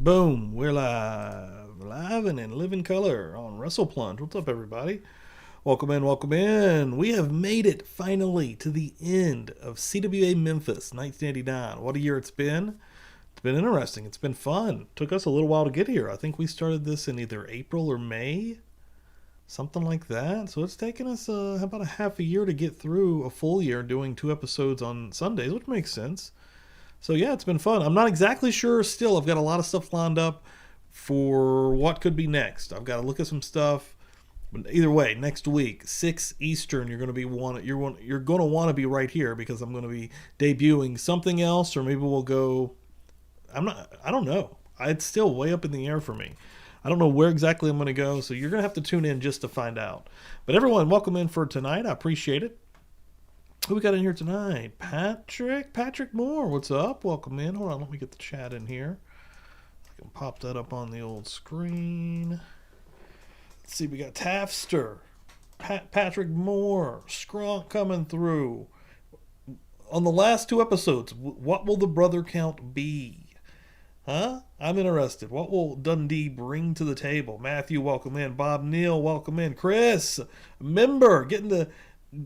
Boom, we're live and in living color on Wrestle Plunge. What's up, everybody? Welcome in. We have made it finally to the end of CWA Memphis 1989. What a year it's been. It's been interesting. It's been fun. Took us a little while to get here. I think we started this in either April or May, something like that. So it's taken us about a half a year to get through a full year doing 2 episodes on Sundays, which makes sense. So yeah, it's been fun. I'm not exactly sure still. I've got a lot of stuff lined up for what could be next. I've got to look at some stuff. But either way, next week, 6 Eastern, you're going to want to be right here because I'm going to be debuting something else, or maybe we'll go. I don't know. It's still way up in the air for me. I don't know where exactly I'm going to go, so you're going to have to tune in just to find out. But everyone, welcome in for tonight. I appreciate it. Who we got in here tonight? Patrick Moore. What's up? Welcome in. Hold on, let me get the chat in here. I can pop that up on the old screen. Let's see, we got Tafster, Patrick Moore, Skronk coming through. On the last 2 episodes, what will the brother count be? Huh? I'm interested. What will Dundee bring to the table? Matthew, welcome in. Bob Neal, welcome in. Chris, member, getting to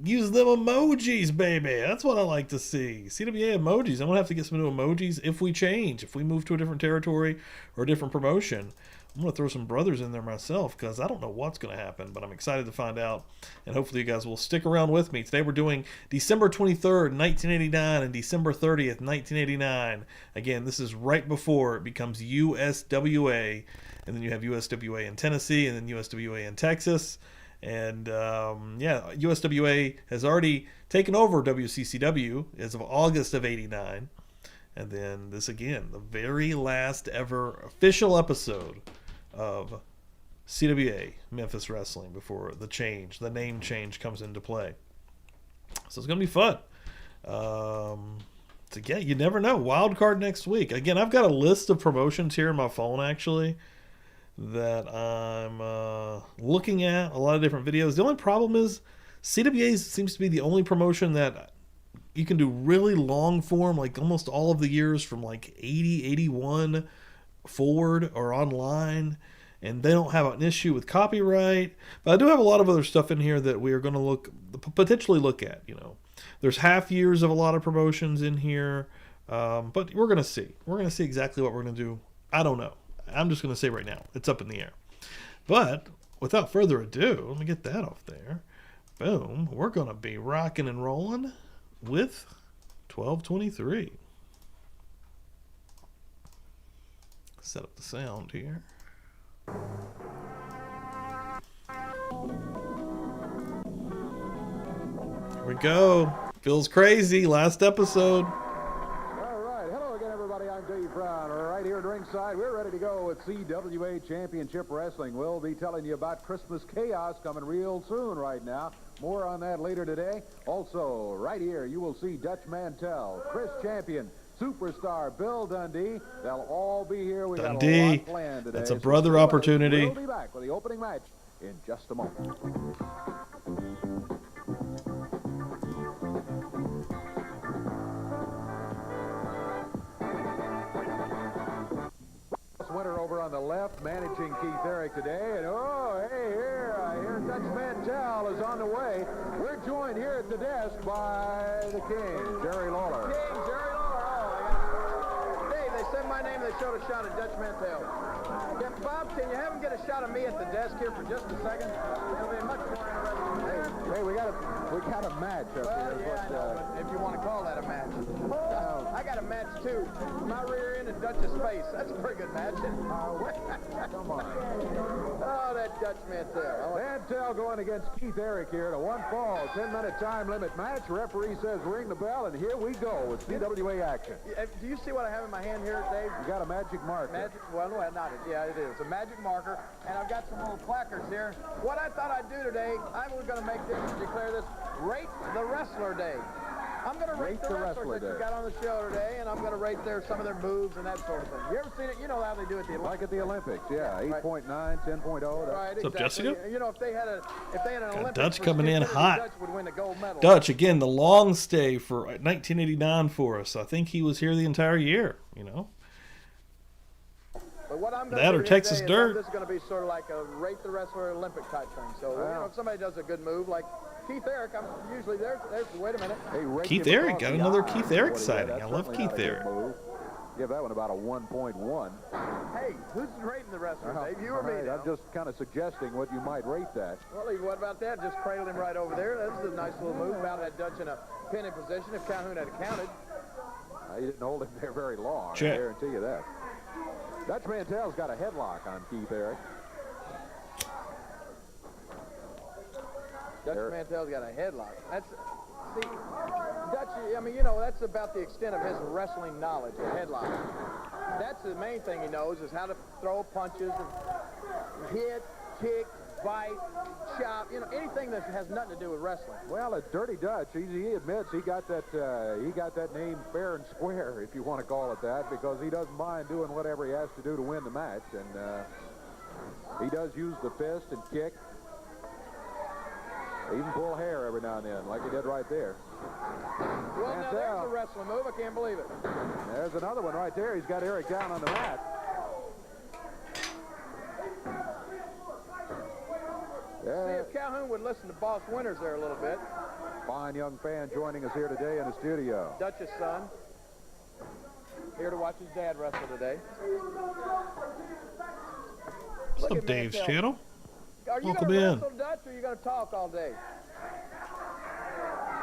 use them emojis, baby. That's what I like to see. CWA emojis. I'm going to have to get some new emojis if we change. If we move to a different territory or a different promotion, I'm going to throw some brothers in there myself because I don't know what's going to happen, but I'm excited to find out. And hopefully you guys will stick around with me. Today we're doing December 23rd, 1989 and December 30th, 1989. Again, this is right before it becomes USWA. And then you have USWA in Tennessee and then USWA in Texas. And USWA has already taken over WCCW as of August of 89. And then this again, the very last ever official episode of CWA Memphis Wrestling before the name change comes into play. So it's going to be fun. So yeah, you never know. Wild card next week. Again, I've got a list of promotions here on my phone actually that I'm looking at, a lot of different videos. The only problem is CWA seems to be the only promotion that you can do really long form, like almost all of the years from like 80, 81 forward or online, and they don't have an issue with copyright. But I do have a lot of other stuff in here that we are going to potentially look at. You know, there's half years of a lot of promotions in here, but we're going to see. We're going to see exactly what we're going to do. I don't know. I'm just going to say right now, it's up in the air. But without further ado, let me get that off there. Boom. We're going to be rocking and rolling with 1223. Set up the sound here. Here we go. Feels crazy. Last episode. Right here at ringside, we're ready to go with CWA Championship Wrestling. We'll be telling you about Christmas Chaos coming real soon right now. More on that later today. Also, right here, you will see Dutch Mantell, Chris Champion, Superstar Bill Dundee. They'll all be here. We've got a lot planned today. That's a brother opportunity. We'll be back with the opening match in just a moment. Winter over on the left, managing Keith Eric today. And I hear Dutch Mantell is on the way. We're joined here at the desk by the King, Jerry Lawler. Jerry Lawler. Dave, they said my name, they showed a shot at Dutch Mantell. Yeah, Bob, can you have him get a shot of me at the desk here for just a second? It'll be much more interesting. Hey, we got a match up here. Yeah, I know, but if you want to call that a match. I got a match too. My rear end and Dutch's face. That's a pretty good match. Come on. Oh, that Dutch Mantell. Mantell going against Keith Eric here in a 1-fall, 10-minute time limit match. Referee says ring the bell, and here we go with CWA action. Do you see what I have in my hand here, Dave? You got a magic marker. Well, no, not it. Yeah, it is. A magic marker. And I've got some little placards here. What I thought I'd do today, I'm going to make this, declare this, Rate the Wrestler Day. I'm going to rate the wrestlers that you got on the show today, and I'm going to rate some of their moves and that sort of thing. You ever seen it? You know how they do it at the Olympics. Like at the Olympics, yeah. 8.9, 10.0. Right, What's up, Jessica? You know, if they had an Olympics, Dutch coming in hot. Dutch would win the gold medal. Dutch, again, the long stay for 1989 for us. I think he was here the entire year, you know. But what I'm going That to or do Texas today dirt. This is going to be sort of like a rate the wrestler Olympic type thing. So, if somebody does a good move, like Keith Eric, I'm usually there's wait a minute. Hey, Keith Eric, got another Keith Eric sighting. I love Keith Eric. Give that one about a 1.1. Hey, who's rating the wrestler, Dave? You or me? I'm just kind of suggesting what you might rate that. Well, what about that? Just cradled him right over there. That was a nice little move. About that Dutch in a pinning position if Calhoun had counted. He didn't hold him there very long. Check. I guarantee you that. Dutch Mantell's got a headlock on Keith Eric. Dutch Mantell's got a headlock. See, Dutch, I mean, that's about the extent of his wrestling knowledge, a headlock. That's the main thing he knows is how to throw punches and hit, kick, bite, chop, anything that has nothing to do with wrestling. Well, a Dirty Dutch, he admits he got that name fair and square, if you want to call it that, because he doesn't mind doing whatever he has to do to win the match, and he does use the fist and kick. Even pull hair every now and then, like he did right there. Well, now there's a wrestling move. I can't believe it. There's another one right there. He's got Eric down on the mat. See if Calhoun would listen to Boss Winters there a little bit. Fine young fan joining us here today in the studio. Dutch's son. Here to watch his dad wrestle today. What's up, Dave's channel? Are you going to wrestle, Dutch, or are you going to talk all day?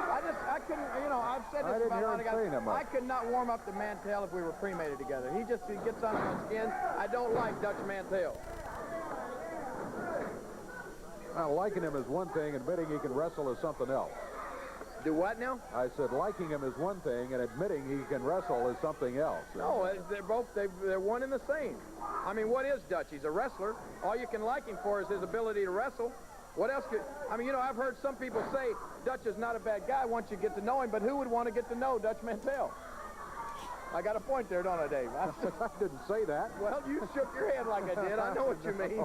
I couldn't, I've said this about a lot of guys. I could not warm up to Mantell if we were cremated together. He gets under my skin. I don't like Dutch Mantell. Now, liking him is one thing, admitting he can wrestle is something else. Do what now? I said liking him is one thing, and admitting he can wrestle is something else. No, they're one and the same. I mean, what is Dutch? He's a wrestler. All you can like him for is his ability to wrestle. What else could... I mean, I've heard some people say Dutch is not a bad guy once you get to know him, but who would want to get to know Dutch Mantell? I got a point there, don't I, Dave? I didn't say that. Well, you shook your head like I did. I know what you mean.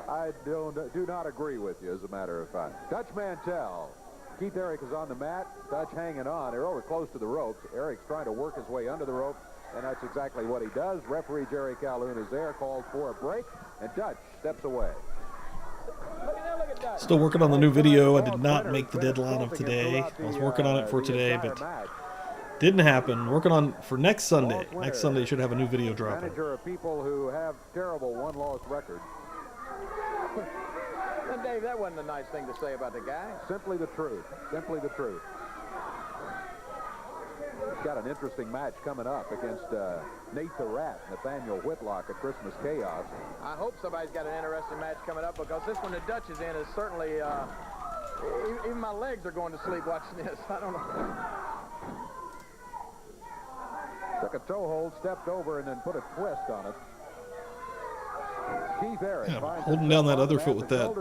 I do not agree with you, as a matter of fact. Dutch Mantell. Keith Eric is on the mat. Dutch hanging on. They're over close to the ropes. Eric's trying to work his way under the rope, and that's exactly what he does. Referee Jerry Calhoun is there, calls for a break, and Dutch steps away. Look at Dutch. Still working on the new video. I did not make the deadline of today. I was working on it for today, but didn't happen. Working on for next Sunday. Next Sunday should have a new video dropping. Manager of people who have terrible one-loss records. And Dave, that wasn't a nice thing to say about the guy. Simply the truth. Simply the truth. He's got an interesting match coming up against Nate the Rat, Nathaniel Whitlock at Christmas Chaos. I hope somebody's got an interesting match coming up, because this one the Dutch is in is certainly, even my legs are going to sleep watching this. I don't know. Took a toe hold, stepped over, and then put a twist on it. Keith Eric holding down that other foot with that,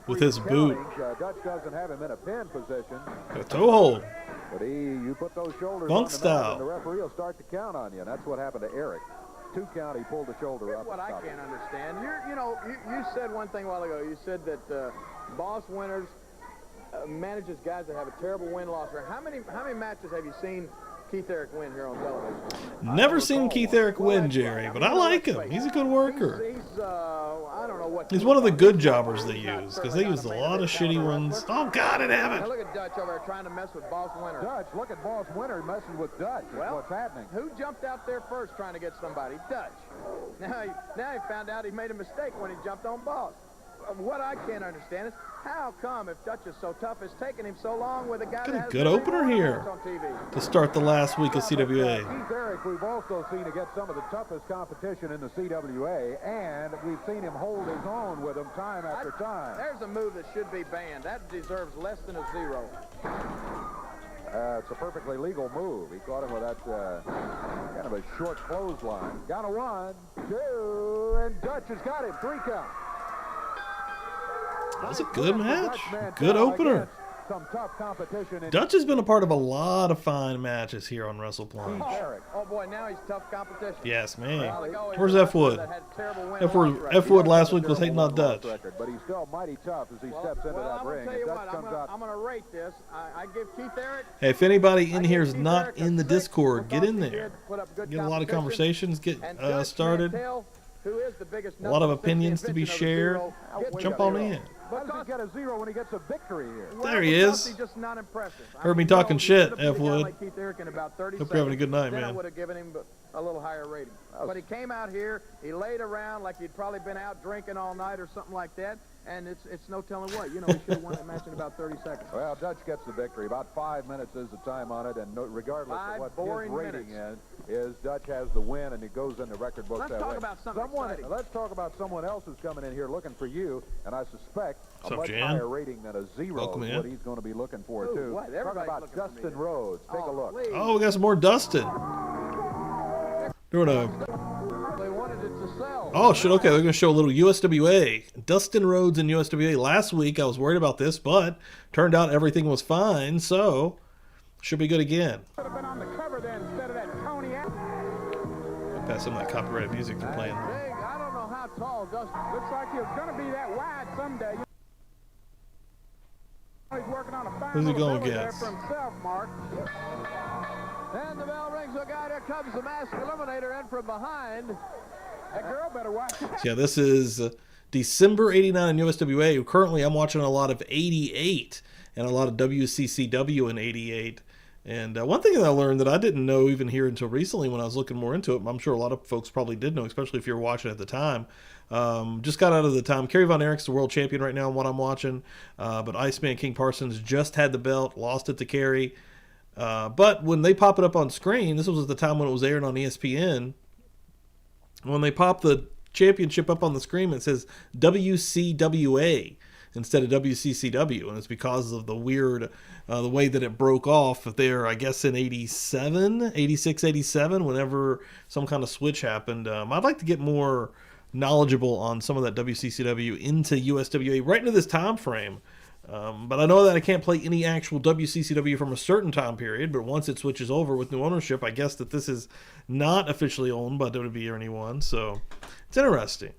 with his boot. Dutch doesn't have him in a pin position. A toe hold. But you put those shoulders Bunk on the style. mat, and the referee will start to count on you. And that's what happened to Eric. 2 count, he pulled the shoulder Here's up. What I can't understand. You said one thing a while ago. You said that Boss Winters manages guys that have a terrible win-loss record. How many matches have you seen Keith Eric win here on television? Never seen Keith Eric win, Jerry, but I like him. He's a good worker. I don't know what. He's one of the good jobbers they use, because they use a lot of shitty ones. Oh, God in Now heaven. look at Dutch over there trying to mess with Boss Winters. Dutch, look at Boss Winter messing with Dutch. Well, What's happening? Who jumped out there first trying to get somebody? Dutch. Now he found out he made a mistake when he jumped on Boss. What I can't understand is how come, if Dutch is so tough, it's taken him so long with a guy that has good opener here on TV. to start the last week of CWA. Keith Eric, we've also seen him get some of the toughest competition in the CWA, and we've seen him hold his own with them time after time. There's a move that should be banned. That deserves less than a 0. It's a perfectly legal move. He caught him with that kind of a short clothesline. Got a 1, 2, and Dutch has got him. 3 count. That was a good match. Good opener. some tough competition. Dutch has been a part of a lot of fine matches here on WrestlePlunge. Oh boy, now he's tough competition. Yes, man. Well, Where's F Wood? F Wood last week was hating on Dutch. But he's still mighty tough as he steps into that ring. I'm going to tell you what, I'm going to rate this. I give Keith Eric. Hey, if anybody in here is not in the Discord, get in there. Get a lot of conversations, get started. A lot of opinions to be shared. Jump on in. How does he get a 0 when he gets a victory here? There he is. Heard me talking shit, F Wood. Hope you're having a good night, man. I would have given him a little higher rating. But he came out here, he laid around like he'd probably been out drinking all night or something like that, and it's no telling what. You know, he should have won that match in about 30 seconds. Well, Dutch gets the victory. About 5 minutes is the time on it, and regardless of what his rating is, Dutch has the win, and it goes in the record books that way. Let's talk about someone else who's coming in here looking for you, and I suspect a much higher rating than a 0 is what he's going to be going for, too. Talking about Dustin Rhodes. Take a look. Oh, we got some more Dustin. Doing a... They wanted it to sell. Oh, shit, okay, they're going to show a little USWA. Dustin Rhodes in USWA. Last week, I was worried about this, but turned out everything was fine, so should be good again. Should have been on the cover then instead of that Tony. Pass some of that copyrighted music they're playing. I don't know how tall Dustin. Looks like he was going to be that wide someday. He's working on a fine Who's he going there against? for himself, Mark. And the bell rings. Look out, here comes the Masked Eliminator in from behind. That girl better watch. Yeah, this is December 89 in USWA. Currently, I'm watching a lot of 88 and a lot of WCCW in 88. And one thing that I learned that I didn't know even here until recently when I was looking more into it, I'm sure a lot of folks probably did know, especially if you were watching at the time. Just got out of the time. Kerry Von Erich's the world champion right now in what I'm watching. But Iceman King Parsons just had the belt, lost it to Kerry. But when they pop it up on screen, this was at the time when it was aired on ESPN. When they pop the championship up on the screen, it says WCWA instead of WCCW, and it's because of the weird, the way that it broke off there, I guess in 87, 86, 87, whenever some kind of switch happened. I'd like to get more knowledgeable on some of that WCCW into USWA right into this time frame. But I know that I can't play any actual WCCW from a certain time period, but once it switches over with new ownership, I guess that this is not officially owned by WWE or anyone, so it's interesting.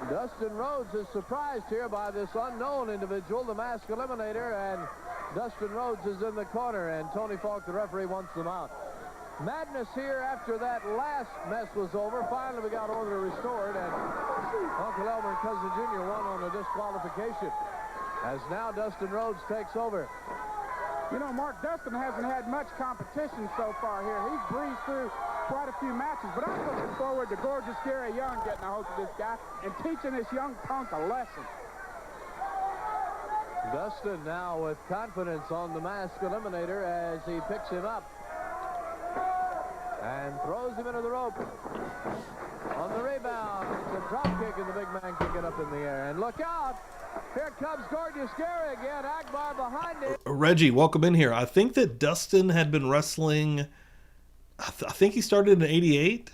Dustin Rhodes is surprised here by this unknown individual, the Masked Eliminator, and Dustin Rhodes is in the corner, and Tony Falk, the referee, wants them out. Madness here after that last mess was over. Finally, we got order restored, and Uncle Elmer and Cousin Junior won on a disqualification, as now Dustin Rhodes takes over. You know, Mark, Dustin hasn't had much competition so far here. He's breezed through quite a few matches, but I'm looking forward to gorgeous Gary Young getting a hold of this guy and teaching this young punk a lesson. Dustin now with confidence on the Masked Eliminator as he picks him up and throws him into the rope. On the rebound, it's a drop kick, and the big man kicking up in the air. And look out! Here comes Gorgeous Gary again. Akbar behind him. Reggie, welcome in here. I think that Dustin had been wrestling, I think he started in 88,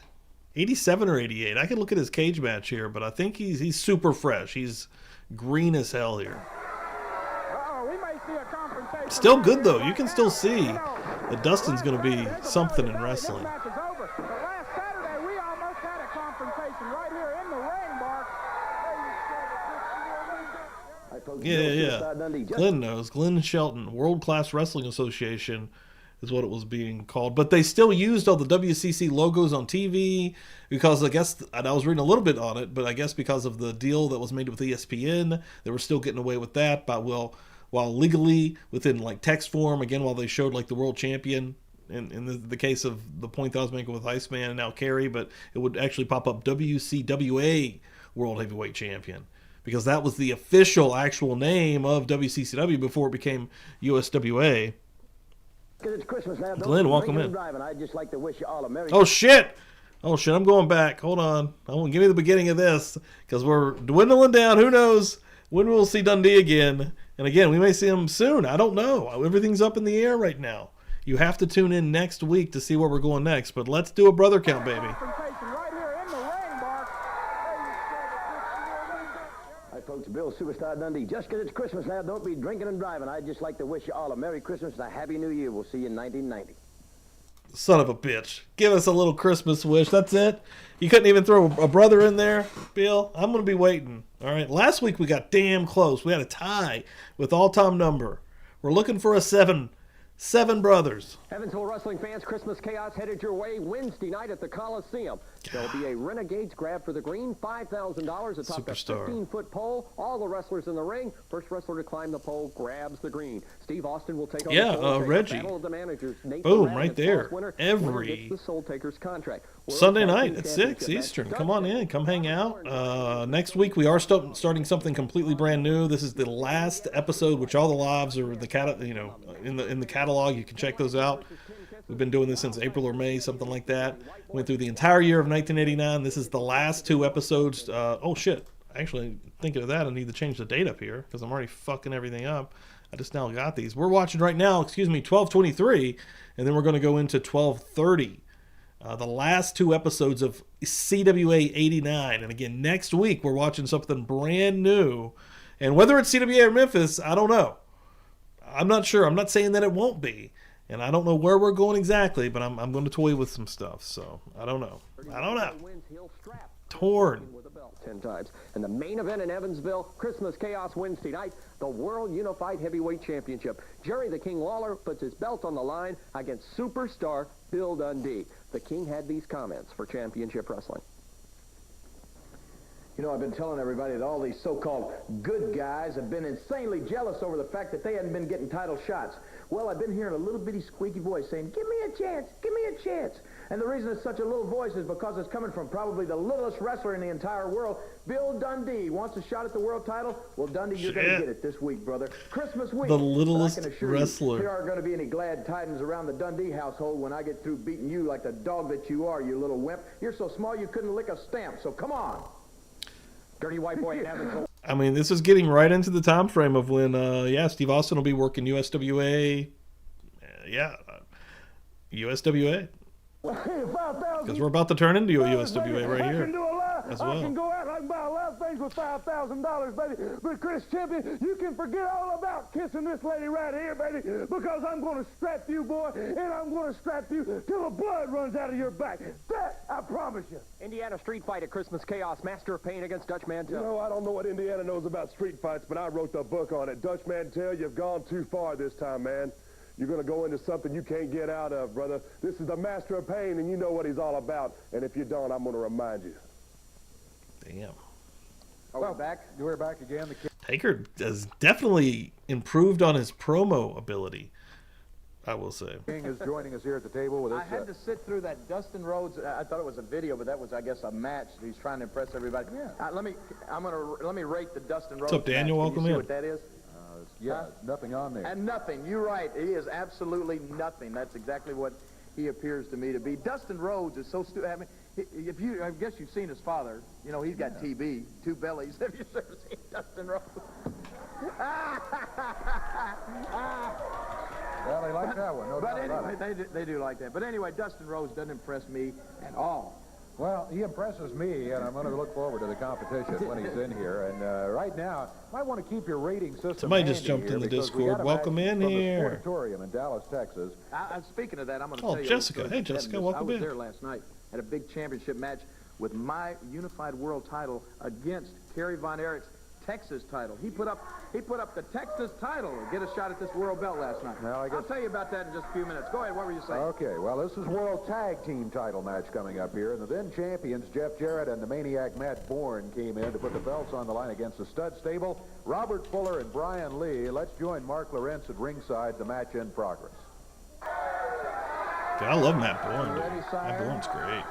87 or 88. I can look at his cage match here, but I think he's super fresh. He's green as hell here. We may see a confrontation. Still good, though. You can still see that Dustin's going to be something in wrestling. This match is over. But last Saturday, we almost had a confrontation right here in the ring, Mark. Yeah. Glenn knows. Glenn Shelton, World Class Wrestling Association is what it was being called. But they still used all the WCC logos on TV because I guess, and I was reading a little bit on it, but I guess because of the deal that was made with ESPN, they were still getting away with that. But while legally within like text form, again, while they showed like the world champion, in the case of the point that I was making with Iceman and now Kerry, but it would actually pop up WCWA World Heavyweight Champion, because that was the official actual name of WCCW before it became USWA. It's Christmas now. Glenn, welcome in. I'd just like to wish you all a Merry Oh shit! I'm going back. Hold on. I want to give me the beginning of this because we're dwindling down. Who knows when we'll see Dundee again? And again, we may see him soon. I don't know. Everything's up in the air right now. You have to tune in next week to see where we're going next. But let's do a brother count, baby. Confrontation right here in the ring, Mark. Hi, folks. Bill Bill Superstar Dundee. Just because it's Christmas now, don't be drinking and driving. I'd just like to wish you all a Merry Christmas and a Happy New Year. We'll see you in 1990. Son of a bitch. Give us a little Christmas wish. That's it? You couldn't even throw a brother in there, Bill? I'm going to be waiting. All right. Last week we got damn close. We had a tie with all-time number. We're looking for a 7. 7 brothers. Evansville wrestling fans, Christmas chaos headed your way Wednesday night at the Coliseum. There'll be a Renegades grab for the green, $5,000 atop the 15-foot pole. All the wrestlers in the ring. First wrestler to climb the pole grabs the green. Steve Austin will take on the Soul Reggie. Battle of the managers. Boom, right there. Every gets the Soul Takers contract. Sunday night at 6 Eastern. Come on in. Come hang out. Next week we are starting something completely brand new. This is the last episode, which all the lives are in the catalog. You can check those out. We've been doing this since April or May, something like that. Went through the entire year of 1989. This is the last 2 episodes. Oh shit! Actually, thinking of that, I need to change the date up here because I'm already fucking everything up. I just now got these. We're watching right now. 12:23, and then we're going to go into 12:30. The last 2 episodes of CWA 89. And again, next week we're watching something brand new. And whether it's CWA or Memphis, I don't know. I'm not sure. I'm not saying that it won't be. And I don't know where we're going exactly, but I'm going to toy with some stuff. So I don't know. Torn. 10 times. And the main event in Evansville, Christmas Chaos Wednesday night, the World Unified Heavyweight Championship. Jerry the King Lawler puts his belt on the line against superstar Bill Dundee. The King had these comments for Championship Wrestling. You know, I've been telling everybody that all these so-called good guys have been insanely jealous over the fact that they hadn't been getting title shots. Well, I've been hearing a little bitty squeaky voice saying, give me a chance, give me a chance. And the reason it's such a little voice is because it's coming from probably the littlest wrestler in the entire world. Bill Dundee wants a shot at the world title. Well, Dundee, you're going to get it this week, brother. Christmas week. The littlest wrestler. There aren't going to be any glad tidings around the Dundee household when I get through beating you like the dog that you are, you little wimp. You're so small you couldn't lick a stamp, so come on. Dirty white boy in Evansville. I mean, this is getting right into the time frame of when, Steve Austin will be working USWA. USWA. Because we're about to turn into a USWA right here as well. I can go out and I can buy a lot of things with $5,000, baby. But Chris Champion, you can forget all about kissing this lady right here, baby, because I'm going to strap you, boy, and I'm going to strap you till the blood runs out of your back. That I promise you. Indiana street fight at Christmas Chaos. Master of Pain against Dutch Mantel. You know, I don't know what Indiana knows about street fights, but I wrote the book on it. Dutch Mantel, you've gone too far this time, man. You're going to go into something you can't get out of, brother. This is the Master of Pain, and you know what he's all about. And if you don't, I'm going to remind you. Damn. We're back. We're back again. Taker has definitely improved on his promo ability, I will say. King is joining us here at the table with us. I had to sit through that Dustin Rhodes. I thought it was a video, but that was, I guess, a match. He's trying to impress everybody. Yeah. Let me rate the Dustin Rhodes. What's up, Daniel? Match. Welcome Can you see in. what that is? Yeah, nothing on there. And nothing. You're right. He is absolutely nothing. That's exactly what he appears to me to be. Dustin Rhodes is so stupid. I mean, I guess you've seen his father. You know, he's got TB, 2 bellies. Have you ever seen Dustin Rhodes? Well, they like that one. No But doubt about anyway, it. they do like that. But anyway, Dustin Rhodes doesn't impress me at all. Well, he impresses me, and I'm going to look forward to the competition when he's in here. And right now, might want to keep your rating system. Somebody just handy jumped here in the because we Discord. got a Welcome match in from here. the Sportatorium in Dallas, Texas. Speaking of that, I'm going to Oh, tell you. Jessica. Hey, Jessica, welcome I was in. there last night at a big championship match with my unified world title against Kerry Von Erich's Texas title. He put up the Texas title to get a shot at this world belt last night. Now, I'll tell you about that in just a few minutes. Go ahead. What were you saying? Okay, well, this is World Tag Team title match coming up here. And the then champions, Jeff Jarrett and the Maniac Matt Bourne, came in to put the belts on the line against the stud stable, Robert Fuller and Brian Lee. Let's join Mark Lawrence at ringside. The match in progress. Dude, I love Matt Bourne. Dude. Matt Bourne's great.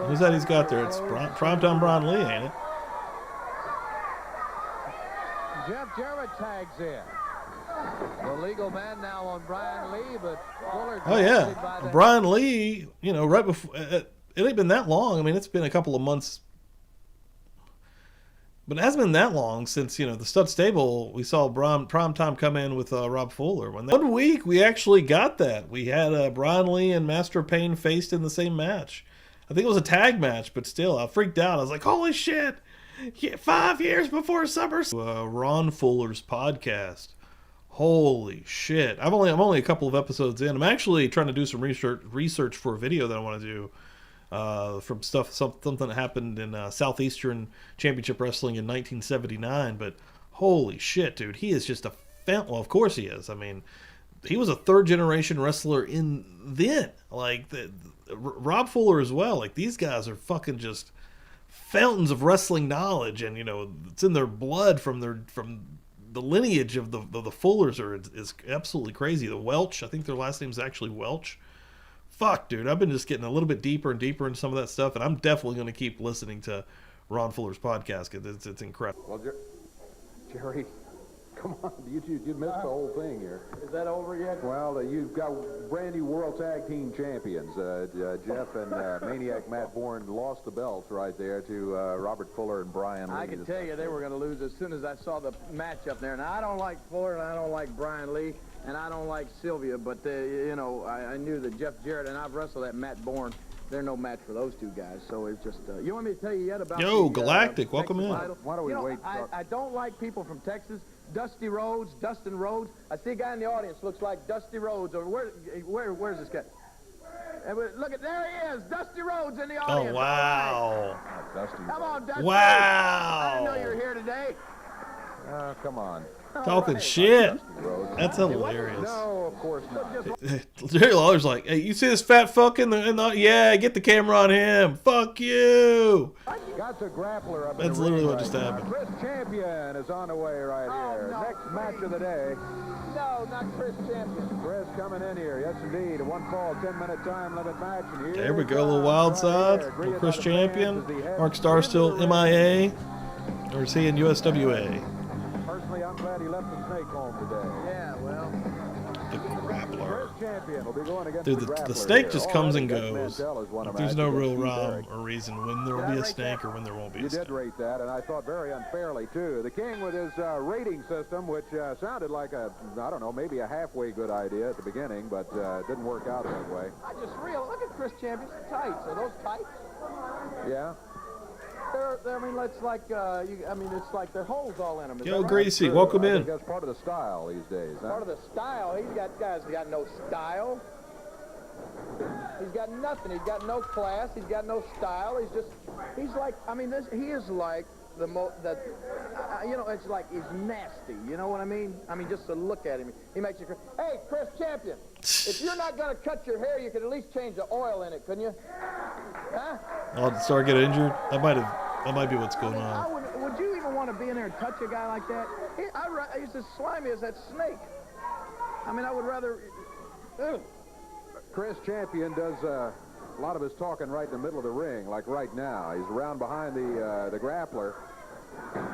Who's that he's got there? It's Primetime Brian Lee, ain't it? Jeff Jarrett tags in. The legal man now on Brian Lee, but Fuller. Oh, yeah. Brian Lee, you know, right before, it ain't been that long. I mean, it's been a couple of months. But it hasn't been that long since, you know, the stud stable, we saw Primetime come in with Rob Fuller. One week, we actually got that. We had Brian Lee and Master Payne faced in the same match. I think it was a tag match, but still, I freaked out. I was like, holy shit. Yeah, 5 years before SummerSlam. Ron Fuller's podcast. Holy shit! I'm only a couple of episodes in. I'm actually trying to do some research for a video that I want to do from something that happened in Southeastern Championship Wrestling in 1979. But holy shit, dude, he is just a fountain. Well, of course he is. I mean, he was a third generation wrestler Rob Fuller as well. Like, these guys are fucking just fountains of wrestling knowledge, and it's in their blood from the lineage of the Fullers is absolutely crazy. The Welch, I think their last name is actually Welch. Fuck, dude, I've been just getting a little bit deeper and deeper into some of that stuff, and I'm definitely going to keep listening to Ron Fuller's podcast because it's incredible. Well, Jerry, come on, you missed the whole thing here. Is that over yet? Well, you've got brand new World Tag Team Champions. Jeff and Maniac Matt Bourne lost the belts right there to Robert Fuller and Brian Lee. I can tell you they were going to lose as soon as I saw the match up there. Now, I don't like Fuller, and I don't like Brian Lee, and I don't like Sylvia, but, I knew that Jeff Jarrett, and I've wrestled that Matt Bourne. They're no match for those two guys, so it's just... you want me to tell you yet about Galactic, welcome in. Why don't we wait? I don't like people from Texas. Dustin Rhodes. I see a guy in the audience looks like Dusty Rhodes. Or where's this guy? Look at, there he is, Dusty Rhodes in the audience. Oh, wow. Dusty. Come on, Dusty. Wow. I didn't know you were here today. Come on. Talking shit. That's hilarious. No, of course not. Jerry Lawler's like, hey, you see this fat fuck yeah, get the camera on him. Fuck you. Got the grappler up. That's literally what just happened. Chris Champion is on the way right here. No. Next match of the day. No, not Chris Champion. Chris coming in here. Yes, indeed. A 1-fall, 10-minute time limit match. And There we go, a little wild side. Little Chris Champion. Mark Starr still MIA. Or is he in USWA? Personally, I'm glad he left the snake home today. Yeah, well. The grappler. Chris Champion will be going against Dude, the the grappler snake here. just comes and Already, goes. Gus Mantell has won a There's match no against real Steve rhyme Barrett. or reason when there will be a snake or when there won't be You a snake. did rate that, and I thought very unfairly, too. The King with his rating system, which sounded like maybe a halfway good idea at the beginning, but didn't work out that way. Look at Chris Champion's tights. Are those tights? Yeah. It's like, it's like there are holes all in them. Yo, Greasy, welcome in. I think that's part of the style these days. Huh? Part of the style. He's got no style. He's got nothing. He's got no class. He's got no style. He is like it's like he's nasty. You know what I mean? Just to look at him, he makes you. Hey, Chris Champion, if you're not going to cut your hair, you could at least change the oil in it, couldn't you? Huh? Oh, did Star get injured? That might be what's going on. Would you even want to be in there and touch a guy like that? He's as slimy as that snake. I would rather. Ugh. Chris Champion does a lot of his talking right in the middle of the ring, like right now. He's around behind the grappler.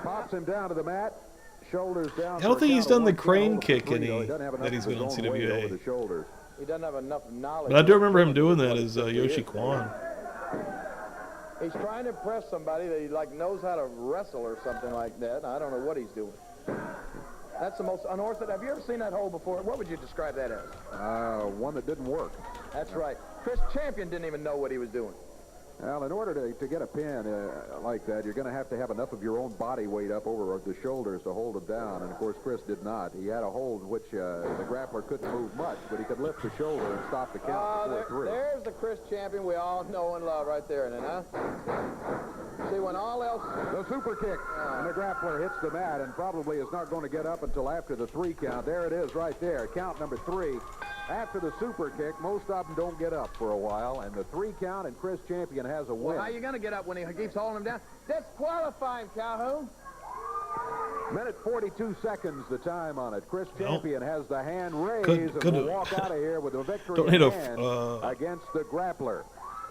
Pops him down to the mat, shoulders down. I don't think he's done the crane kick that he's He been on CWA. He doesn't have enough knowledge. But I do remember him doing that as Yoshi Kwan. He's trying to impress somebody that he knows how to wrestle or something like that. I don't know what he's doing. That's the most unorthodox. Have you ever seen that hole before? What would you describe that as? One that didn't work. That's right. Chris Champion didn't even know what he was doing. Well, in order to get a pin like that, you're going to have enough of your own body weight up over the shoulders to hold him down. And, of course, Chris did not. He had a hold which the grappler couldn't move much, but he could lift the shoulder and stop the count before 3. There's the Chris Champion we all know and love right there, huh? See, when all else... The super kick, and the grappler hits the mat and probably is not going to get up until after the 3 count. There it is right there, count number 3. After the super kick, most of them don't get up for a while, and the 3 count, and Chris Champion has a win. Well, how are you going to get up when he keeps holding him down? Disqualifying, Calhoun. Minute 42 seconds, the time on it. Chris Champion has the hand raised and will walk out of here with a victory against the grappler.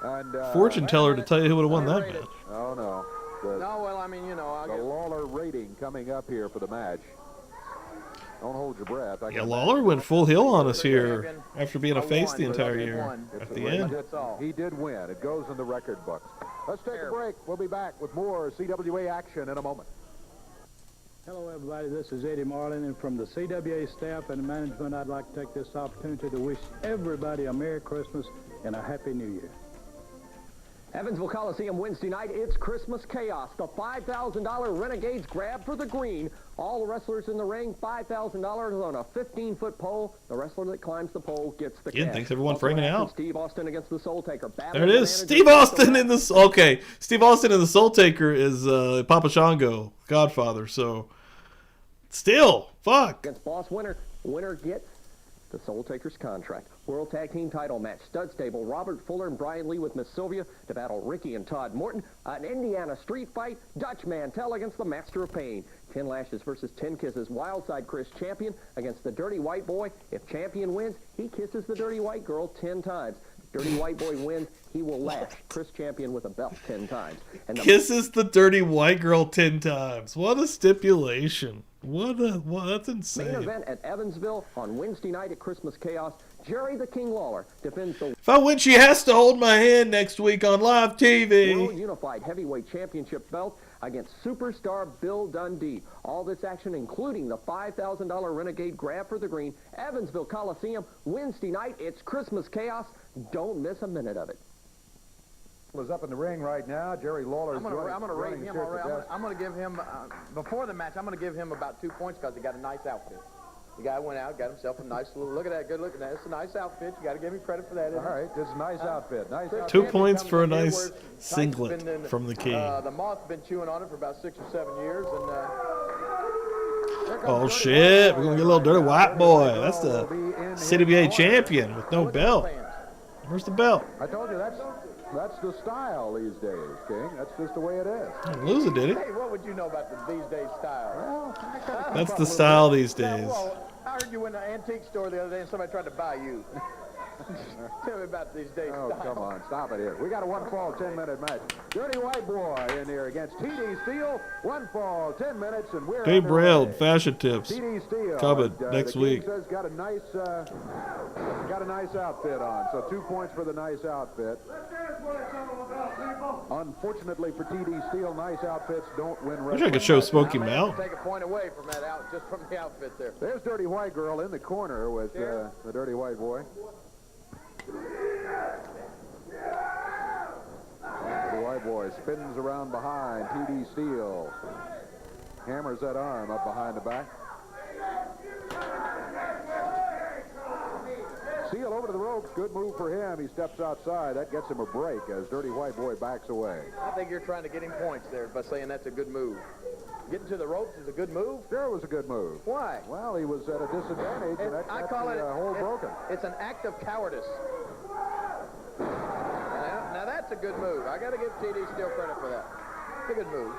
And fortune teller to tell you who would have won that match. Oh, no. The Lawler rating coming up here for the match. Don't hold your breath. Lawler went full heel on us here after being a face the entire year. At the end. He did win. It goes in the record books. Let's take a break. We'll be back with more CWA action in a moment. Hello, everybody. This is Eddie Marlin, and from the CWA staff and management, I'd like to take this opportunity to wish everybody a Merry Christmas and a Happy New Year. Evansville Coliseum Wednesday night, it's Christmas Chaos. The $5,000 Renegades grab for the green. All the wrestlers in the ring, $5,000 on a 15-foot pole. The wrestler that climbs the pole gets the cash. Thanks everyone for hanging out. Steve Austin against the Soul Taker. There it is. Steve Austin in the... Okay, Steve Austin in the Soul Taker is Papa Shango, Godfather, so... Still, fuck. Against Boss Winter. Winner gets the Soul Taker's contract. World Tag Team title match. Stud Stable, Robert Fuller and Brian Lee with Miss Sylvia to battle Ricky and Todd Morton. An Indiana street fight. Dutch Mantell against the Master of Pain. 10 Lashes versus 10 Kisses. Wildside Chris Champion against the Dirty White Boy. If Champion wins, he kisses the Dirty White Girl 10 times. Dirty White Boy wins, he will lash Chris Champion with a belt 10 times. And kisses the Dirty White Girl 10 times. What a stipulation. That's insane. Main event at Evansville on Wednesday night at Christmas Chaos. Jerry the King Lawler defends the... If I win, she has to hold my hand next week on live TV. World Unified Heavyweight Championship belt against superstar Bill Dundee. All this action, including the $5,000 Renegade grab for the green. Evansville Coliseum, Wednesday night. It's Christmas Chaos. Don't miss a minute of it. Is up in the ring right now. Jerry Lawler's I'm going to rate him already. I'm going to give him, before the match, I'm going to give him about 2 points because he got a nice outfit. The guy went out, got himself a nice little, look at that, good looking at it. It's a nice outfit. You got to give him credit for that. All right, this is a nice outfit. Nice outfit. 2 points for a nice singlet from the King. The Moth's been chewing on it for about 6 or 7 years. And oh, shit. We're going to get a little Dirty White Boy. That's the CWA champion with no belt. Where's the belt? I told you, that's the style these days, King. That's just the way it is. Didn't lose it, did he? Hey, what would you know about these days style? Well, that's the style these days. Well, I heard you in the antique store the other day and somebody tried to buy you. Tell me about these days oh, style. Come on. Stop it here. We got a 1-fall, 10-minute match. Dirty White Boy in here against TD Steele. 1 fall, 10 minutes, and we're Dave Braille, fashion tips. TD Steele. Coming next week. Says got a nice outfit on. So 2 points for the nice outfit. Unfortunately for TD Steele, nice outfits don't win. Wish I could show Smoky Mountain. Take a point away from that just from the outfit there. There's Dirty White Girl in the corner with the Dirty White Boy. The White Boy spins around behind TD Steele. Hammers that arm up behind the back. Steele over to the ropes. Good move for him. He steps outside. That gets him a break as Dirty White Boy backs away. I think you're trying to get him points there by saying that's a good move. Getting to the ropes is a good move? Sure, it was a good move. Why? Well, he was at a disadvantage, and that got the hold broken. It's an act of cowardice. Now that's a good move. I got to give TD Steele credit for that. It's a good move.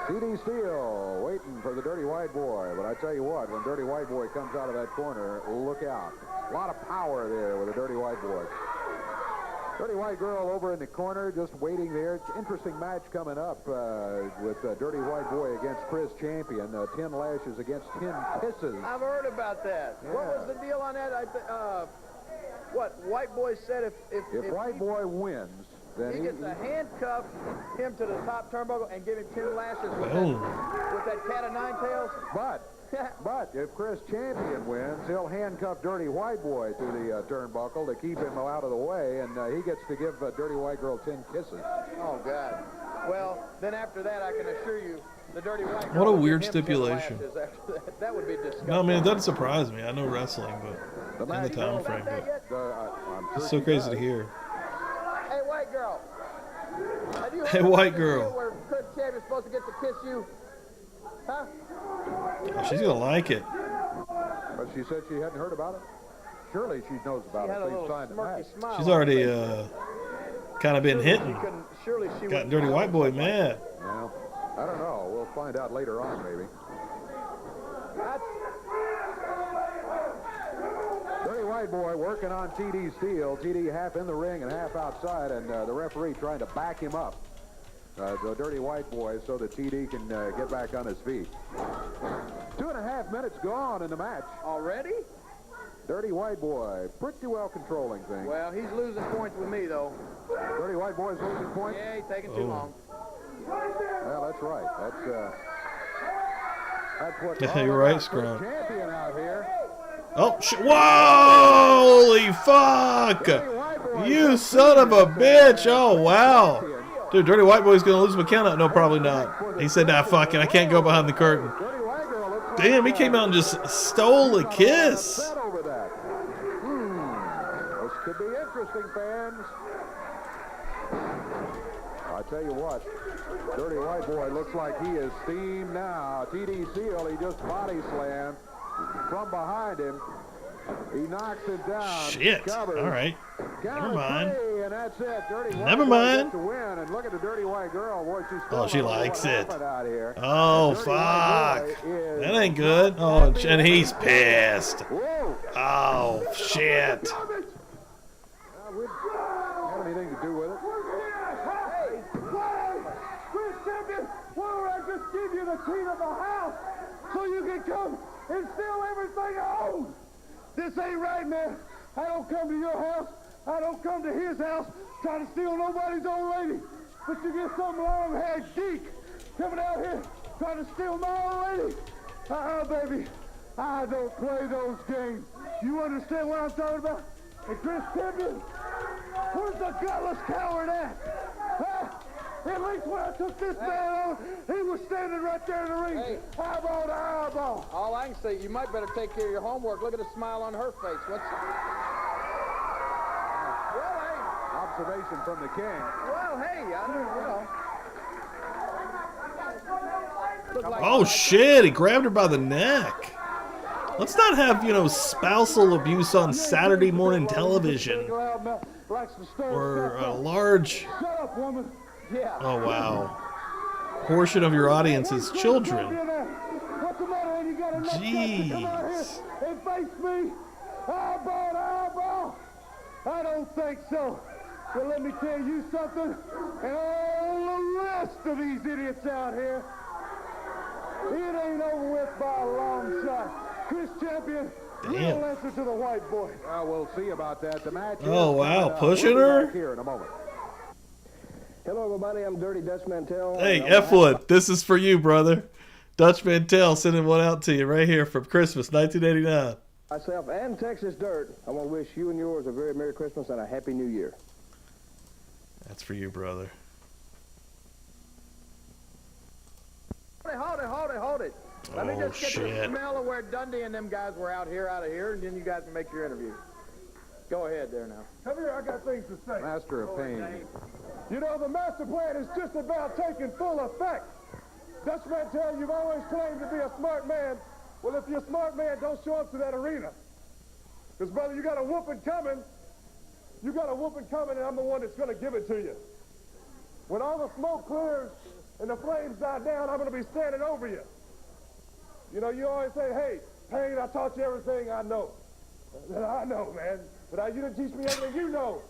TD Steele waiting for the Dirty White Boy, but I tell you what, when Dirty White Boy comes out of that corner, look out. A lot of power there with the Dirty White Boy. Dirty White Girl over in the corner, just waiting there. Interesting match coming up with Dirty White Boy against Chris Champion. 10 lashes against 10 kisses. I've heard about that. Yeah. What was the deal on that? What White Boy said if White Boy wins, then he gets a handcuff him to the top turnbuckle and give him 10 lashes with that cat of nine tails. But if Chris Champion wins, he'll handcuff Dirty White Boy to the turnbuckle to keep him out of the way, and he gets to give Dirty White Girl 10 kisses. Oh, God. Well, then after that, I can assure you, the Dirty White Girl... What a weird stipulation. That would be disgusting. No, I mean, it doesn't surprise me. I know wrestling, but in the time frame. It's so crazy to hear. Hey, White Girl. Hey, White Girl. Where Chris Champion's supposed to get to kiss you? Huh? Oh, she's going to like it. But she said she hadn't heard about it. Surely she knows about it. She's already kind of been hitting. Got Dirty White Boy mad. Well, I don't know. We'll find out later on, maybe. Dirty White Boy working on TD Steele. TD half in the ring and half outside, and the referee trying to back him up. The Dirty White Boy, so that TD can get back on his feet. 2.5 minutes gone in the match. Already? Dirty White Boy, pretty well controlling things. Well, he's losing points with me, though. Dirty White Boy's losing points? Yeah, he's taking too long. Well, that's right. That's what... Yeah, you're right, Scrub. Champion out here. Oh, whoa! Holy fuck! You son of a bitch. Oh, wow. Dude, Dirty White Boy's going to lose my count out. No, probably not. He said, nah, fuck it. I can't go behind the curtain. Damn, he came out and just stole a kiss. This could be interesting, fans. I tell you what, Dirty White Boy looks like he is steamed now. TD Seal, he just body slammed from behind him. He knocks it down. Shit. Covers. All right. Never mind. And that's it. Dirty White Never Boy mind. gets the win. And look at the Dirty White Girl. Boy, she's still Oh, she don't know likes what it. happened out here. Oh, The Dirty White fuck. Boy is That ain't good. Oh, and he's pissed. Whoa. Oh, shit. We have anything to do with it? Hey, Chris Champion, why don't I just give you the key to the house so you can come and steal everything I own? This ain't right, man. I don't come to your house. I don't come to his house trying to steal nobody's old lady. But you get some long-haired geek coming out here trying to steal my old lady. Baby, I don't play those games. You understand what I'm talking about? And Chris Champion, where's the gutless coward at? Huh? At least when I took this man on, he was standing right there in the ring, eyeball to eyeball. All I can say, you might better take care of your homework. Look at the smile on her face. Well, hey. Observation from the king. Well, hey, I don't, you know. Oh, shit. He grabbed her by the neck. Let's not have, spousal abuse on Saturday morning television. Or a large, Shut up, woman. Yeah. oh, wow, portion of your audience is children. What's the matter? And you got enough guts to come out here Jeez. and face me? Eyeball to eyeball? I don't think so. But let me tell you something, and all the rest of these idiots out here, it ain't over with by a long shot. Chris Champion, Damn. real answer to the White Boy. Well, we'll see about that. The match Oh, is wow, coming up. pushing We'll be her? back here in a moment. Hello, everybody. I'm Dirty Dutch Mantell. Hey, F-Wood, this is for you, brother. Dutch Mantell sending one out to you right here from Christmas, 1989. Myself and Texas Dirt, I want to wish you and yours a very Merry Christmas and a Happy New Year. That's for you, brother. Hold it. Let me Oh, just get shit. the smell of where Dundee and them guys were out of here, and then you guys can make your interview. Go ahead there now. Come here, I got things to say. Master of Pain. You know, the master plan is just about taking full effect. Dutch Mantell, you've always claimed to be a smart man. Well, if you're a smart man, don't show up to that arena. Because, brother, you got a whooping coming. You got a whooping coming, and I'm the one that's going to give it to you. When all the smoke clears and the flames die down, I'm going to be standing over you. You know, you always say, hey, Payne, I taught you everything I know. I know, man. But you didn't teach me everything you know.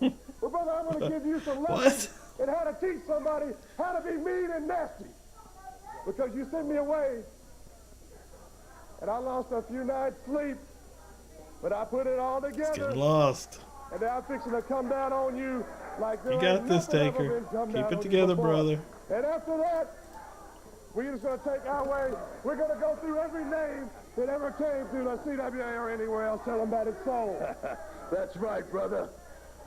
Well, brother, I'm going to give you some lessons in how to teach somebody how to be mean and nasty. Because you sent me away, and I lost a few nights' sleep, but I put it all It's together. getting lost. And now I'm fixing to come down on you like there You ain't got this, nothing ever Taker. been come Keep down it on you together, before. brother. And after that, we're just going to take our way. We're going to go through every name that ever came through the CWA or anywhere else. Tell them about its soul. That's right, brother.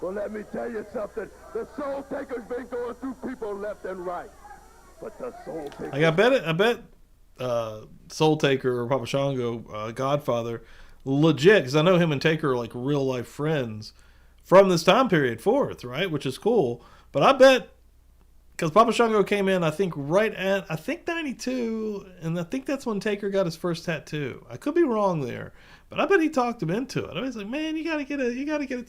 Well, let me tell you something. The Soul Taker's been going through people left and right. But the Soul Taker... Like, I bet Soul Taker or Papa Shango, Godfather, legit, because I know him and Taker are like real life friends from this time period forth, right? Which is cool. But I bet, because Papa Shango came in, I think, right at, 92, and I think that's when Taker got his first tattoo. I could be wrong there, but I bet he talked him into it. I was like, man, you gotta get it.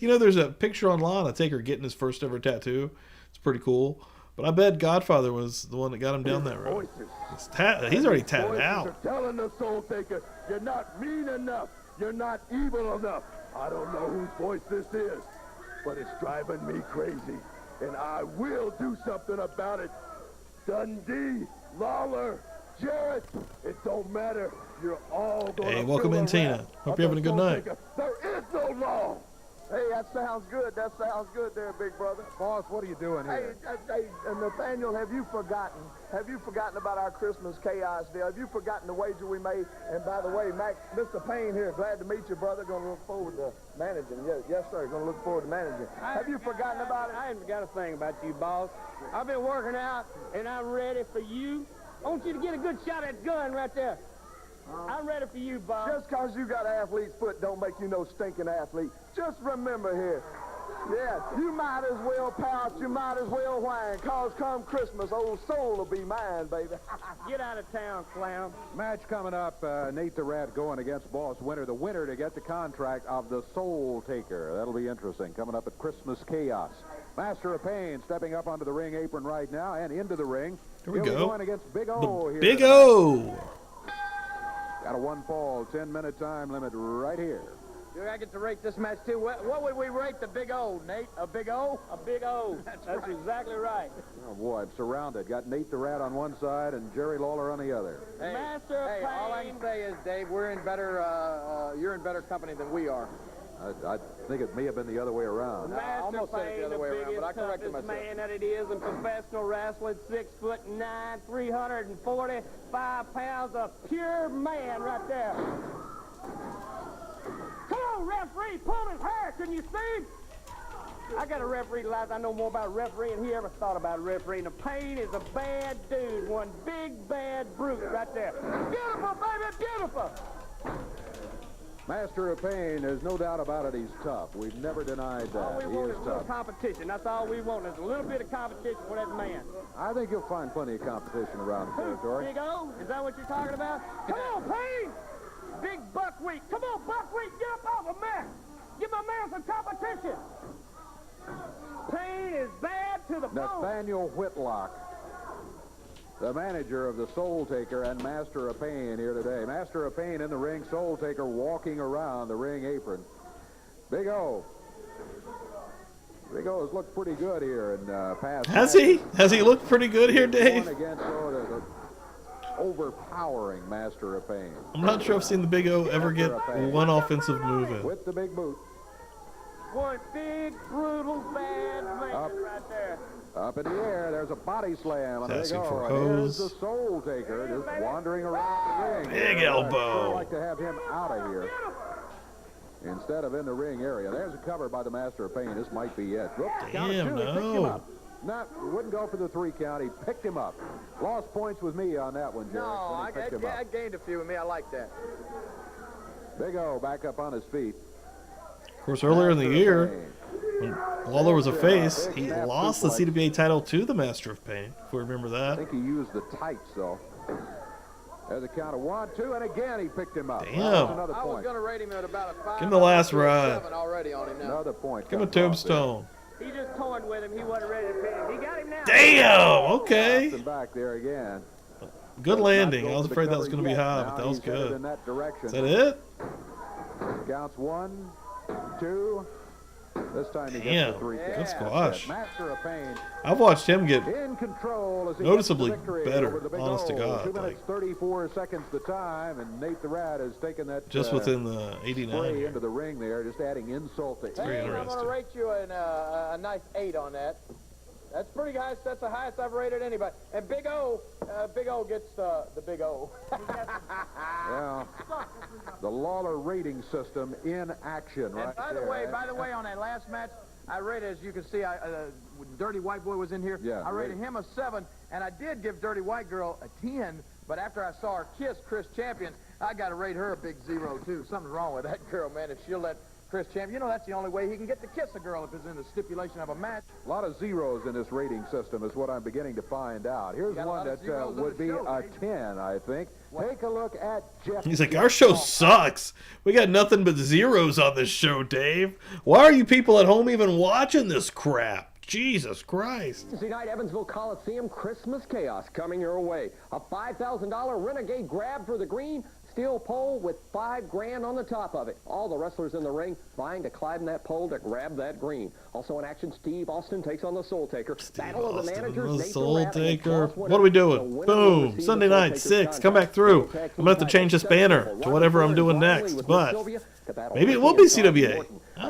You know, there's a picture online of Taker getting his first ever tattoo. It's pretty cool. But I bet Godfather was the one that got him down that road. He's already tatted out. Are telling the Soul Taker, you're not mean enough. You're not evil enough. I don't know whose voice this is, but it's driving me crazy. And I will do something about it. Dundee, Lawler, Jarrett, it don't matter. You're all going to Hey, welcome in, Tina. Hope you're having a good night. There is no law. Hey, that sounds good. That sounds good there, big brother. Boss, what are you doing here? Hey, Nathaniel, have you forgotten? Have you forgotten about our Christmas chaos deal? Have you forgotten the wager we made? And by the way, Mac, Mr. Payne here, glad to meet you, brother. Going to look forward to managing. Yes, sir. Going to look forward to managing. Have you forgotten about it? I haven't forgot a thing about you, boss. I've been working out, and I'm ready for you. I want you to get a good shot at that gun right there. I'm ready for you, boss. Just because you got an athlete's foot don't make you no stinking athlete. Just remember here, yeah, you might as well pout, you might as well whine, cause come Christmas, old soul will be mine, baby. Get out of town, clown. Match coming up, Nate the Rat going against Boss Winter, the winner to get the contract of the Soul Taker. That'll be interesting, coming up at Christmas Chaos. Master of Pain stepping up onto the ring apron right now and into the ring. Here we He'll go. be going against Big O here. Big O! Got a one-fall, 10-minute time limit right here. Do I get to rate this match, too? What would we rate the Big O, Nate? A Big O? A Big O. That's right. Exactly right. Oh, boy, I'm surrounded. Got Nate the Rat on one side and Jerry Lawler on the other. Hey, Master of Pain. all I can say is, Dave, we're in better, you're in better company than we are. I think it may have been the other way around. Master I almost said it the other way around, but I corrected myself. Man that it is in professional wrestling, 6'9", 345 pounds, a pure man right there. Come on, referee, pull his hair, can you see? I got a referee license. I know more about refereeing than he ever thought about refereeing. The Pain is a bad dude, one big bad brute right there. Beautiful, baby, beautiful. Master of Pain, there's no doubt about it, he's tough. We've never denied that. All we He want is is a little tough. competition. That's all we want is a little bit of competition for that man. I think you'll find plenty of competition around the territory. Big O? Is that what you're talking about? Come on, Pain! Big Buckwheat. Come on, Buckwheat, get up off a man. Give my man some competition. Pain is bad to the bone. Nathaniel Whitlock, the manager of the Soul Taker and Master of Pain here today. Master of Pain in the ring, Soul Taker walking around the ring apron. Big O. Big O has looked pretty good here in past. Has he? Has he looked pretty good here, Dave? One against the overpowering Master of Pain. I'm not sure I've seen the Big O ever get one offensive move in. With the big boot. One big, brutal, bad man right there. Up in the air, there's a body slam. And Asking for here's hose. the Soul Taker just wandering around the ring. Big elbow. I'd like to have him out of here instead of in the ring area. There's a cover by the Master of Pain. This might be it. Whoop, count of Damn, two. He picked him no. up. Wouldn't go for the 3 count. He picked him up. Lost points with me on that one, Jerry. No, when he picked him I up. gained a few with me. I like that. Big O back up on his feet. Of course, earlier in the year, when Lawler was a face, he lost the CWA title to the Master of Pain, if we remember I that. think he used the tights, though. There's a count of 1, 2, and again he picked him up. Damn. That's another I was point. going to rate him at about a 5. Give him the last ride. 7 already on him now. Another point. Give him a comes off there. tombstone. He just toying with him. He wasn't ready to pin him. He got him now. Damn, okay. Drops him back there again. Good landing. I was Not go for the afraid that was cover going to be yet. high, Now but that was he's headed good. in that direction. Is that it? Counts 1, 2. This time he Damn, gets the 3 good count. squash. Master of Pain I've watched him get in control as he noticeably gets the victory better, over the Big honest to O. God, 2 minutes like- 34 seconds the time, and Nate the Rat has taken that just within the 89 spray here. into the ring there, just adding insult to Very I'm going to interesting. rate you a nice 8 on that. That's pretty high. That's the highest I've rated anybody. And Big O gets the Big O. Yeah, the Lawler rating system in action right And by the way, on that last match, I rated, as you can see, Dirty White Boy was in here. Yeah, I rated him a 7, and I did give Dirty White Girl a 10. But after I saw her kiss Chris Champion, I got to rate her a big 0 too. Something's wrong with that girl, man. If she'll let Chris Champion, you know that's the only way he can get to kiss a girl if it's in the stipulation of a match. A lot of zeros in this rating system is what I'm beginning to find out. Here's got a one lot of that zeros in would the be show, a Dave. 10, I think. Take a look at Jeff. He's like, our show sucks. We got nothing but zeros on this show, Dave. Why are you people at home even watching this crap? Jesus Christ. Wednesday night, Evansville Coliseum, Christmas Chaos coming your way. A $5,000 Renegade grab for the green. steel pole with $5,000 on the top of it. All the wrestlers in the ring vying to climb that pole to grab that green. Also in action, Steve Austin takes on the Soul Taker. Battle of the Managers. The Soul Taker. What are we doing? Boom. Sunday night, 6. Come back through. I'm going to have to change this banner to whatever I'm doing next. But maybe it will be CWA.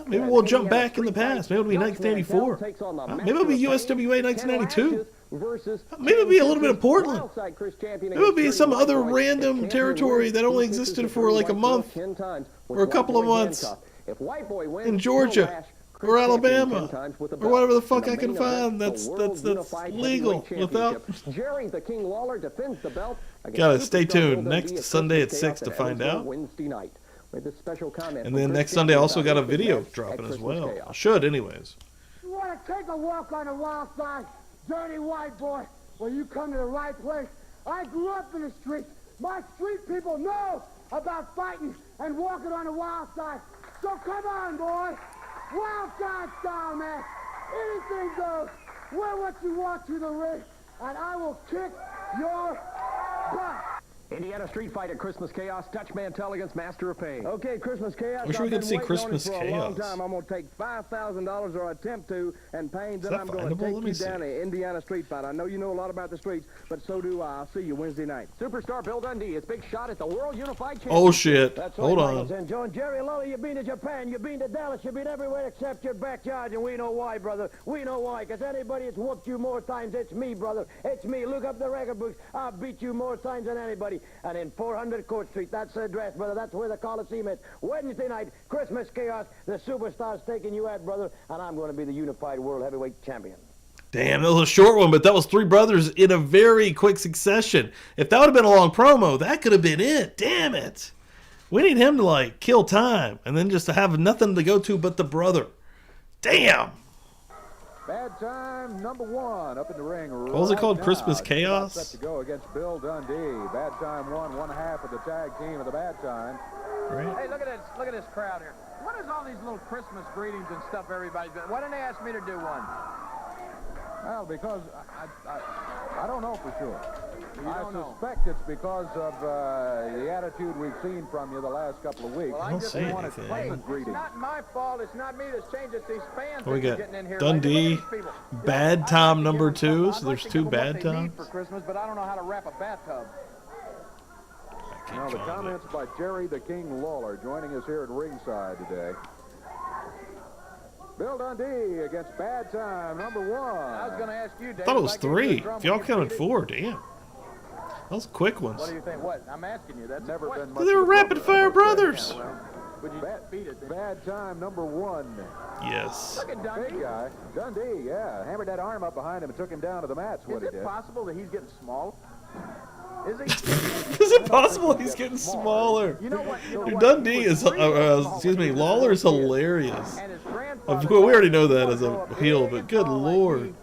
Maybe we'll jump back in the past. Maybe it'll be 1984. Maybe it'll be USWA 1992. Maybe it'll be a little bit of Portland. Maybe it'll be some other random territory that only existed for like a month or a couple of months in Georgia or Alabama or whatever the fuck I can find that's legal without. Jerry the King Lawler defends the belt. Gotta stay tuned. Next Sunday at 6 to find out. And then next Sunday I also got a video dropping as well. I should anyways. You want to take a walk on the wild side? Dirty white boy, well, you come to the right place. I grew up in the streets. My street people know about fighting and walking on the wild side. So come on, boy. Wild side style, man. Anything goes. Wear what you want to the ring, and I will kick your butt. Indiana Street Fight at Christmas Chaos. Dutch Mantel against Master of Pain. Okay, Christmas Chaos. Wish we could see Christmas Chaos. I'm going to take $5,000 or attempt to, and Pain, then I'm going to take you down to Indiana Street Fight. I know you know a lot about the streets, but so do I. I'll see you Wednesday night. Superstar Bill Dundee. His big shot at the World Unified Championship. Oh, shit. That's Hold right, on. And John Jerry Lawler, you've been to Japan, you've been to Dallas, you've been everywhere except your backyard, and we know why, brother. We know why, because anybody that's whooped you more times, it's me, brother. It's me. Look up the record books. I've beat you more times than anybody. And in 400 Court Street, that's the address, brother. That's where the Coliseum is. Wednesday night, Christmas Chaos. The superstar's taking you out, brother, and I'm going to be the unified world heavyweight champion. Damn, that was a short one, but that was 3 brothers in a very quick succession. If that would have been a long promo, that could have been it. Damn it. We need him to, like, kill time and then just to have nothing to go to but the brother. Damn. Bad time number 1 up in the ring. What was it called? Now. Christmas Chaos? Set to go against Bill Dundee. Bad time 1 half of the tag team of the Bad Time. Right. Hey, look at this crowd here. What is all these little Christmas greetings and stuff everybody's doing? Why didn't they ask me to do one? Well, because I don't know for sure. I suspect it's because of the attitude we've seen from you the last couple of weeks. Well, I just want to play. It's not my fault. It's not me that's changed. It's these fans We that are got getting in here. Dundee, Like Bad Time number 2, so there's 2 Bad Times Times. for Christmas, but I don't know how to wrap a bathtub. Now the comments by Jerry the King Lawler joining us here at ringside today. Bill Dundee against Bad Time number 1. I was going to ask you, Dave. I thought it was 3. If y'all counted 4, damn. Those quick ones. What do you think? What? I'm asking you. That's never been much. They were rapid fire brothers. Yeah, well, would you beat it? Bad Time number 1. Yes. Look at Dundee. Big guy. Dundee, yeah. Hammered that arm up behind him and took him down to the mat. Is it possible that he's getting small? Is he? Is it possible he's getting smaller? You know what? Dundee is, excuse me, Lawler's hilarious. We already know that as a heel, but good lord.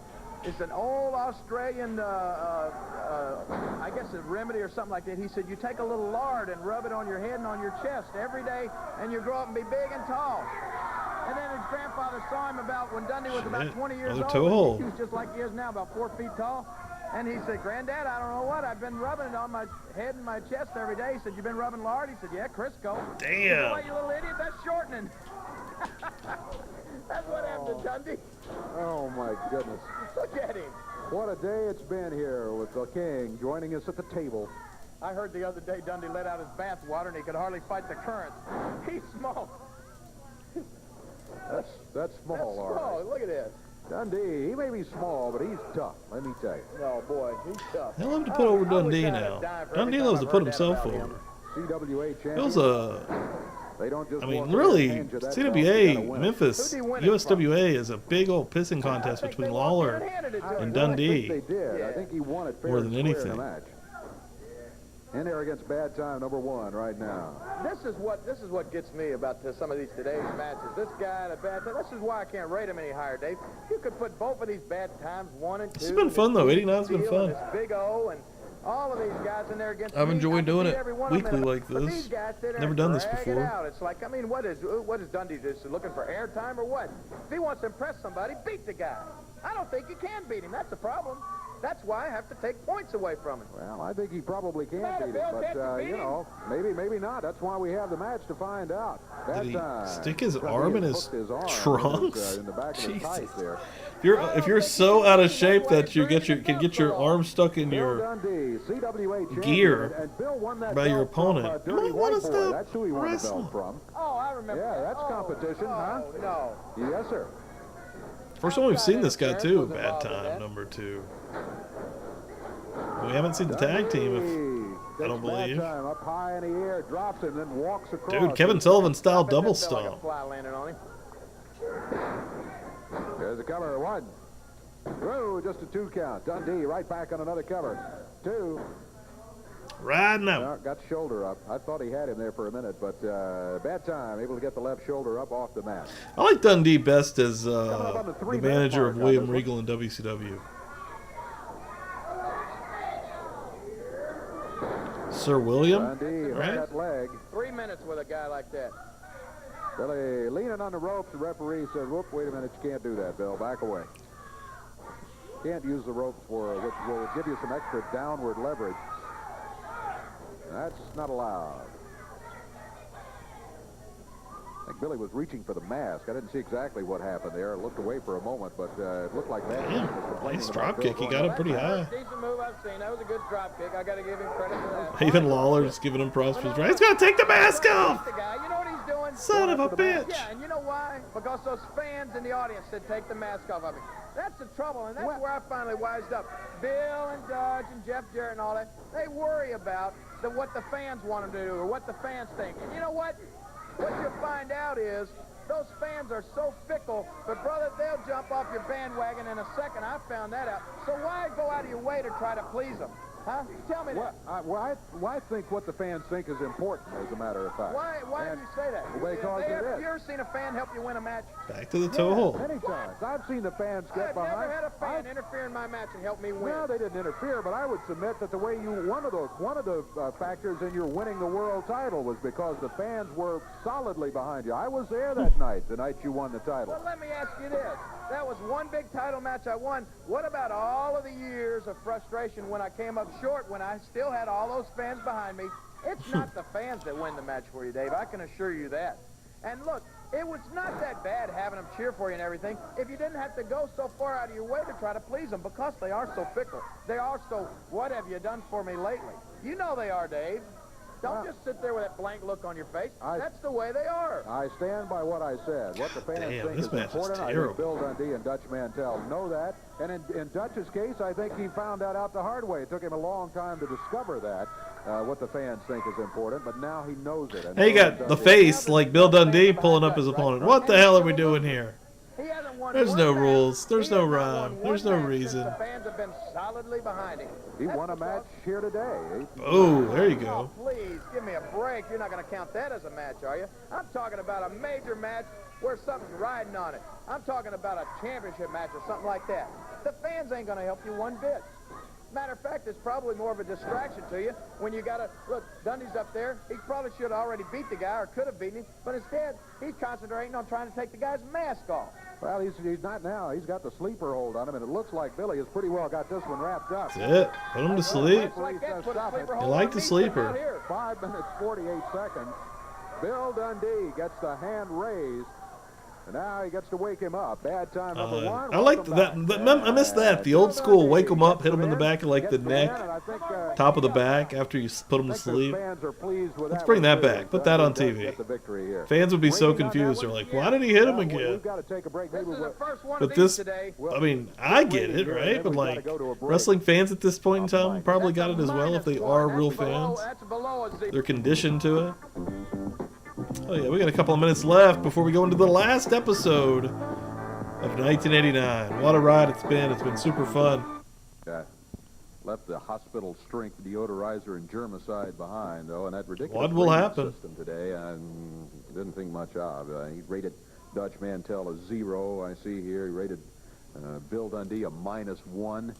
It's an old Australian, I guess a remedy or something like that. He said, you take a little lard and rub it on your head and on your chest every day, and you grow up and be big and tall. And then his grandfather saw him about when Dundee was about 20 years old. He was just like he is now, about 4 feet tall. And he said, Granddad, I don't know what. I've been rubbing it on my head and my chest every day. He said, you been rubbing lard? He said, yeah, Crisco. Damn. He said, well, you little idiot, that's shortening. That's what happened to Dundee. Oh, my goodness. Look at him. What a day it's been here with the King joining us at the table. I heard the other day Dundee let out his bath water and he could hardly fight the current. He's small. That's small, all right. Look at this. Dundee, he may be small, but he's tough, let me tell you. Oh, boy, he's tough. They love to put over Dundee now. Dundee loves to put himself over. CWA champion. It was a... They don't just I mean, really, CWA, Memphis, USWA is a big old pissing contest between Lawler and Dundee. I think they did. I think he won it fair more than and square anything. in the match. In there against Bad Time number 1 right now. This is what gets me about some of these today's matches. This guy and a Bad Time. This is why I can't rate him any higher, Dave. You could put both of these Bad Times 1 and 2. It's been fun though. 89's been fun. This Big O and all of these guys in there against I've enjoyed doing it weekly like But this. these guys sit there Never and done this drag it before. out. It's like, I mean, what is Dundee just looking for airtime or what? If he wants to impress somebody, beat the guy. I don't think you can beat him. That's the problem. That's why I have to take points away from him. Well, I think he probably can beat him, Bill, but, beat you him? know, maybe not. That's why we have the match to find out. Did he That stick his Dundee arm in has his hooked his arm trunks? in the back of his Jesus. tights there. If you're so out of shape that you can get your arm stuck in Bill your Dundee, CWA champion, gear and Bill won that by your belt from, opponent, you Dirty might want White to Boy. stop That's who he won the wrestling. belt from. Oh, I remember. Yeah, that. that's competition, huh? No. Yes, sir. First one we've seen this guy too. Wasn't Bad involved in time that. number 2. We haven't seen the tag team. If I don't believe. Time up high in the air, drops it, and then walks across. Dude, Kevin Sullivan style double That felt like a stomp. fly landed on him. There's a cover, 1. Whoa, just a 2 count. Dundee right back on another cover. 2. Right now. Got shoulder up. I thought he had him there for a minute, but bad time. Able to get the left shoulder up off the mat. I like Dundee best as Coming up on the the 3-minute manager mark of on William this one. Regal in WCW. Sir William, Dundee right? hurt that leg. 3 minutes with a guy like that. Billy leaning on the ropes. The referee says, whoop, wait a minute, you can't do that, Bill. Back away. Can't use the ropes which will give you some extra downward leverage. That's not allowed. I think Billy was reaching for the mask. I didn't see exactly what happened there. I looked away for a moment, but it looked like that. Nice drop kick. He got him pretty high. Decent move I've seen. That was a good drop kick. I got to give him credit for that. Even Lawler's giving him props for his right. He's gonna take the mask off. The guy, you know what he's doing? Son of a bitch. Yeah, and you know why? Because those fans in the audience said, take the mask off of him. That's the trouble, and that's where I finally wised up. Bill and Dudge and Jeff Jarrett and all that, they worry about what the fans want them to do or what the fans think. And you know what? What you'll find out is those fans are so fickle, but, brother, they'll jump off your bandwagon in a second. I found that out. So why go out of your way to try to please them? Huh? Tell me that. I think what the fans think is important, as a matter of fact. Why do you say that? Because it is. Have you ever seen a fan help you win a match? Back to the toe hole. Many times. I've seen the fans get I've behind. never had a fan interfere in my match and help me win. No, they didn't interfere, but I would submit that the way one of the factors in your winning the world title was because the fans were solidly behind you. I was there that night, the night you won the title. Well, let me ask you this. That was one big title match I won. What about all of the years of frustration when I came up short, when I still had all those fans behind me? It's not the fans that win the match for you, Dave. I can assure you that. And look, it was not that bad having them cheer for you and everything if you didn't have to go so far out of your way to try to please them, because they are so fickle. They are so, what have you done for me lately? You know they are, Dave. Don't just sit there with that blank look on your face. That's the way they are. I stand by what I said. What the fans think this is match is important. I terrible. think Bill Dundee and Dutch Mantell know that. And in Dutch's case, I think he found that out the hard way. It took him a long time to discover that, what the fans think is important, but now he knows it. And Hey, you got the face like Bill Dundee pulling up his opponent. What the hell are we doing here? There's no rules. There's no rhyme. There's no reason. The fans have been solidly behind him. He won a match here today. Oh, there you go. Oh, please, give me a break. You're not going to count that as a match, are you? I'm talking about a major match where something's riding on it. I'm talking about a championship match or something like that. The fans ain't going to help you one bit. Matter of fact, it's probably more of a distraction to you when you got to, look, Dundee's up there. He probably should have already beat the guy or could have beaten him, but instead, he's concentrating on trying to take the guy's mask off. Well, he's not now. He's got the sleeper hold on him, and it looks like Billy has pretty well got this one wrapped up. That's it. Put him to sleep. You like the sleeper. 5 minutes, 48 seconds. Bill Dundee gets the hand raised. And now he gets to wake him up. Bad time number 1. I like that. I missed that. The old school wake him up, hit him in the back of like the neck, top of the back after you put him to sleep. Let's bring that back. Put that on TV. Fans would be so confused. They're like, why did he hit him again? But this, I mean, I get it, right? But like, wrestling fans at this point in time probably got it as well if they are real fans. They're conditioned to it. Oh yeah, we got a couple of minutes left before we go into the last episode of 1989. What a ride it's been. It's been super fun. Left the hospital strength deodorizer and germicide behind, though, and that ridiculous What will happen system today, I didn't think much of. He rated Dutch Mantell a 0. I see here he rated Bill Dundee a -1.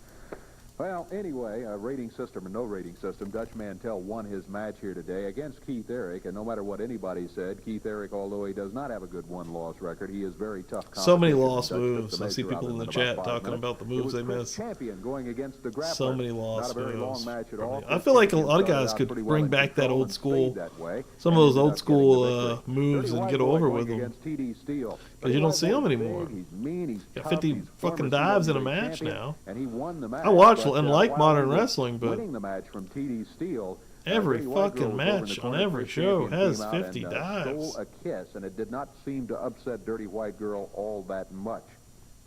Well, anyway, rating system or no rating system, Dutch Mantell won his match here today against Keith Eric, and no matter what anybody said, Keith Eric, although he does not have a good one-loss record, he is very tough. So many lost moves. I see people in the chat talking about the moves they miss. Champion going against the grappler. So many lost Not a very moves. long match at all. I feel like a lot of guys could bring back that old school, some of those old school moves and get over with them. Because you don't see them anymore. He's mean, he's Got tough, 50 he's fucking former dives in a CWA match champion, now. And he won the match. I watch but, and like while modern he was wrestling, but winning the match from TD Steel, every Dirty White Girl fucking was over in the match on corner. every Chris show Champion has came out 50 and, dives. stole a kiss, and it did not seem to upset Dirty White Girl all that much.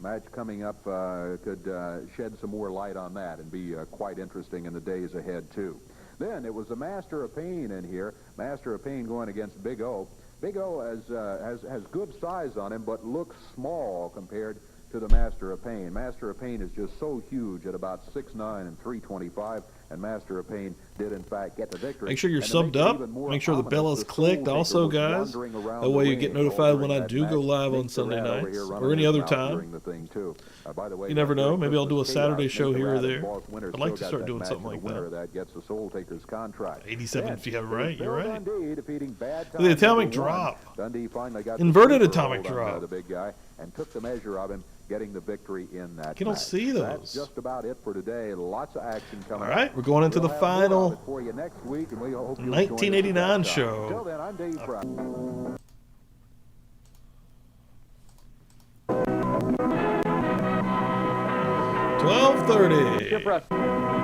Match coming up could shed some more light on that and be quite interesting in the days ahead, too. Then it was the Master of Pain in here. Master of Pain going against Big O. Big O has good size on him, but looks small compared to the Master of Pain. Master of Pain is just so huge at about 6'9" and 325, and Master of Pain did, in fact, get the victory. Make sure you're subbed up. Make sure the bell is clicked also, guys. That way you get notified when I do go live on Sunday nights or any other time. You never know. Maybe I'll do a Saturday show here or there. I'd like to start doing something like that. That gets the Soul Taker's contract. 87 if you have it right. You're right. The atomic drop. Dundee finally got Inverted atomic drop. The big guy and took the measure of him, getting the victory in that You don't match. see those. That's just about it for today. Lots of action coming All right, up. we're going into the final For you next week, and we hope you'll 1989 join us at that time. show. Till then, I'm Dave Fry. 12:30.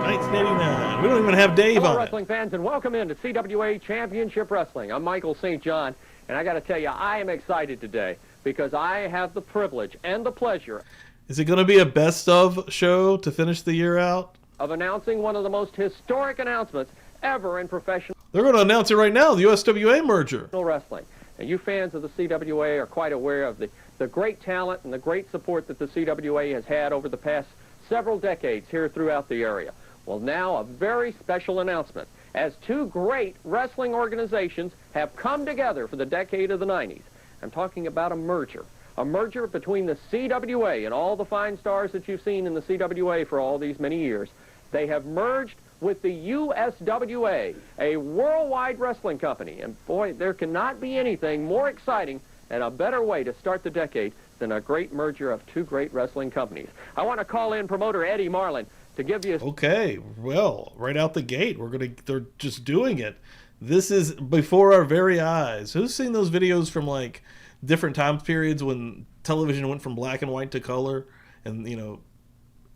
1989. We don't even have Dave Hello, on it. wrestling fans, and welcome into CWA Championship Wrestling. I'm Michael St. John, and I got to tell you, I am excited today because I have the privilege and the pleasure Is it going to be a best of show to finish the year out? of announcing one of the most historic announcements ever in professional They're going to announce it right now, the USWA merger. wrestling. And you fans of the CWA are quite aware of the great talent and the great support that the CWA has had over the past several decades here throughout the area. Well, now a very special announcement, as two great wrestling organizations have come together for the decade of the 90s. I'm talking about a merger between the CWA and all the fine stars that you've seen in the CWA for all these many years. They have merged with the USWA, a worldwide wrestling company. And boy, there cannot be anything more exciting and a better way to start the decade than a great merger of two great wrestling companies. I want to call in promoter Eddie Marlin to give you... Okay, well, right out the gate, they're just doing it. This is before our very eyes. Who's seen those videos from like different time periods when television went from black and white to color? And you know,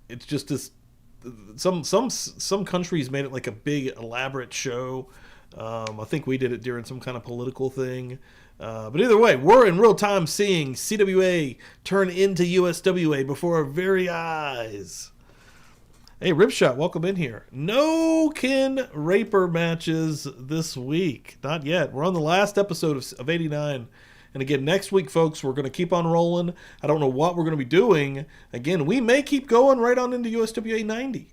it's just this. Some countries made it like a big elaborate show. I think we did it during some kind of political thing. But either way, we're in real time seeing CWA turn into USWA before our very eyes. Hey, Ripshot, welcome in here. No Ken Raper matches this week. Not yet. We're on the last episode of 89. And again, next week, folks, we're going to keep on rolling. I don't know what we're going to be doing. Again, we may keep going right on into USWA 90.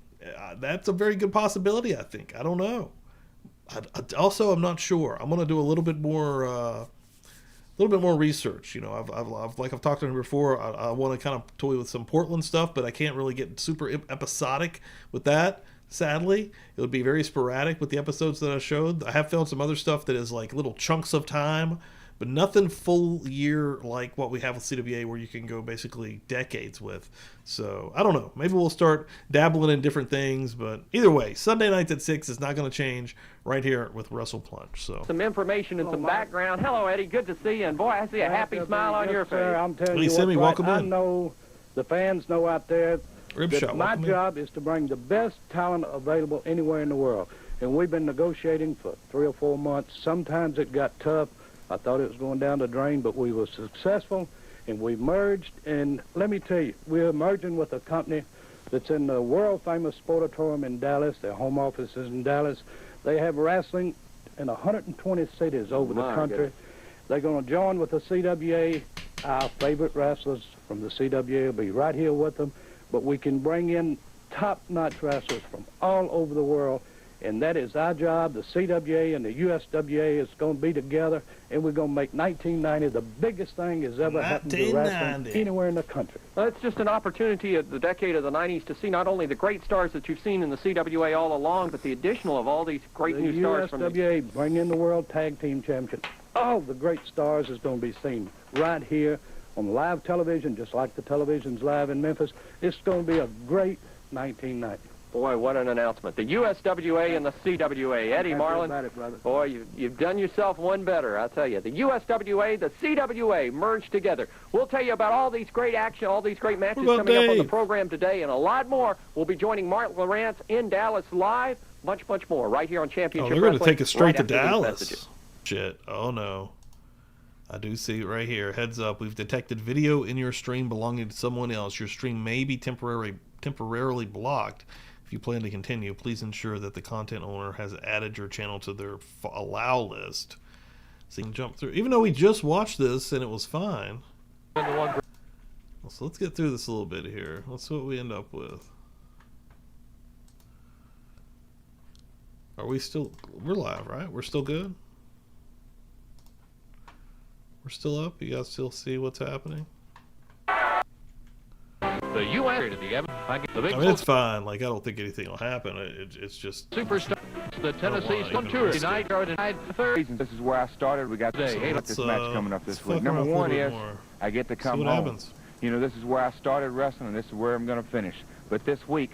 That's a very good possibility, I think. I don't know. Also, I'm not sure. I'm going to do a little bit more research. You know, I've talked to him before. I want to kind of toy with some Portland stuff, but I can't really get super episodic with that. Sadly, it would be very sporadic with the episodes that I showed. I have found some other stuff that is like little chunks of time, but nothing full year like what we have with CWA where you can go basically decades with. So, I don't know. Maybe we'll start dabbling in different things, but either way, Sunday nights at 6 is not going to change right here with Wrestle Plunge. So some information and some background. Hello, Eddie. Good to see you. And boy, I see a happy smile on your face. I'm telling Hey, you Sammy, what's welcome right. in. I know the fans know out there Ripshot, that my welcome in. job is to bring the best talent available anywhere in the world. And we've been negotiating for 3 or 4 months. Sometimes it got tough. I thought it was going down the drain, but we were successful, and we merged. And let me tell you, we're merging with a company that's in the world-famous Sportatorium in Dallas. Their home office is in Dallas. They have wrestling in 120 cities over the country. They're going to join with the CWA. Our favorite wrestlers from the CWA will be right here with them, but we can bring in top-notch wrestlers from all over the world and that is our job. The CWA and the USWA is going to be together, and we're going to make 1990 the biggest thing that's ever happened to wrestling anywhere in the country. Well, it's just an opportunity at the decade of the 90s to see not only the great stars that you've seen in the CWA all along, but the additional of all these great new stars from the USWA bring in the World Tag Team Championship. All the great stars is going to be seen right here on live television, just like the television's live in Memphis. It's going to be a great 1990. Boy, what an announcement. The USWA and the CWA. Eddie Marlin, boy, you've done yourself one better, I'll tell you. The USWA, the CWA merged together. We'll tell you about all these great action, all these great matches coming up on the program today, and a lot more. We'll be joining Mark Lawrence in Dallas live. Much, much more right here on Championship Wrestling. They're going to take us straight to Dallas. Shit. Oh, no. I do see it right here. Heads up. We've detected video in your stream belonging to someone else. Your stream may be temporarily blocked. If you plan to continue, please ensure that the content owner has added your channel to their allow list so you can jump through. Even though we just watched this and it was fine. So let's get through this a little bit here. Let's see what we end up with. Are we still... We're live, right? We're still good? We're still up? You guys still see what's happening? The U.S. I mean, it's fine. Like, I don't think anything will happen. It's just... Superstar, the Tennessee Storm Tour. Tonight, This is where I started. We got this match coming up this week. Number one is I get to come home. Happens. You know, this is where I started wrestling, and this is where I'm going to finish. But this week,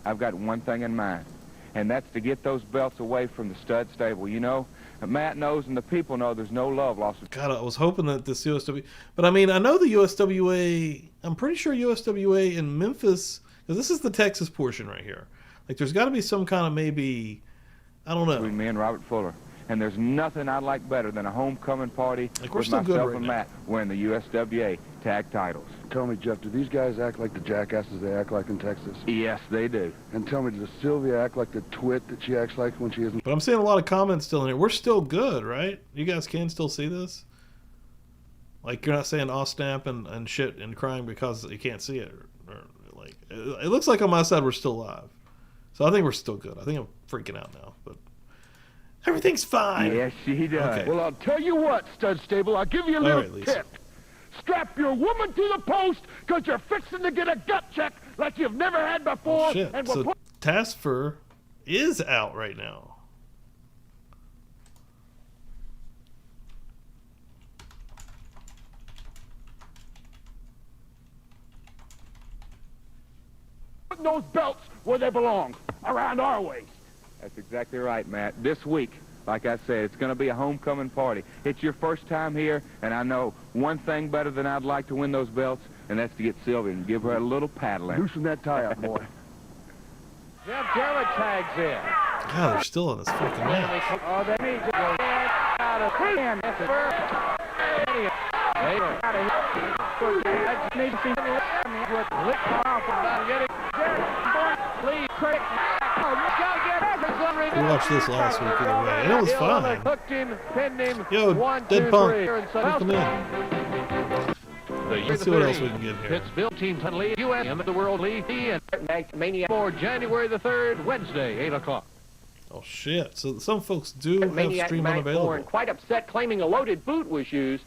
I've got one thing in mind, and that's to get those belts away from the stud stable. You know, Matt knows and the people know there's no love lost. God, I was hoping that this USWA... But, I mean, I know the USWA... I'm pretty sure USWA in Memphis... Because this is the Texas portion right here. Like, there's got to be some kind of maybe... I don't know. Between me and Robert Fuller. And there's nothing I'd like better than a homecoming party with myself and Matt wearing the USWA tag titles. Tell me, Jeff, do these guys act like the jackasses they act like in Texas? Yes, they do. And tell me, does Sylvia act like the twit that she acts like when she isn't? But I'm seeing a lot of comments still in here. We're still good, right? You guys can still see this? Like, you're not saying off stamp and shit and crying because you can't see it. Or like, it looks like on my side we're still live. So I think we're still good. I think I'm freaking out now, but everything's fine. Yes, she does. Okay. Well, I'll tell you what, Stud Stable, I'll give you a little tip. Strap your woman to the post because you're fixing to get a gut check like you've never had before. Oh, shit. And so Tasfer is out right now. putting those belts where they belong, around our waist. That's exactly right, Matt. This week, like I said, it's going to be a homecoming party. It's your first time here, and I know one thing better than I'd like to win those belts, and that's to get Sylvia and give her a little paddling. Loosen that tie up, boy. Jeff Jarrett tags in. God, they're still on this fucking match. Oh, they need to go out of him. We watched this last week either way, and it was fine. Yo, Dead Punk, welcome in. Let's see what else we can get here. Pittsville Team League, U.S. the World League, and Mania for January the 3rd, Wednesday, 8 o'clock. Oh, shit. So some folks do have Maniac stream Mike unavailable. Bourne, quite upset, claiming a loaded boot was used.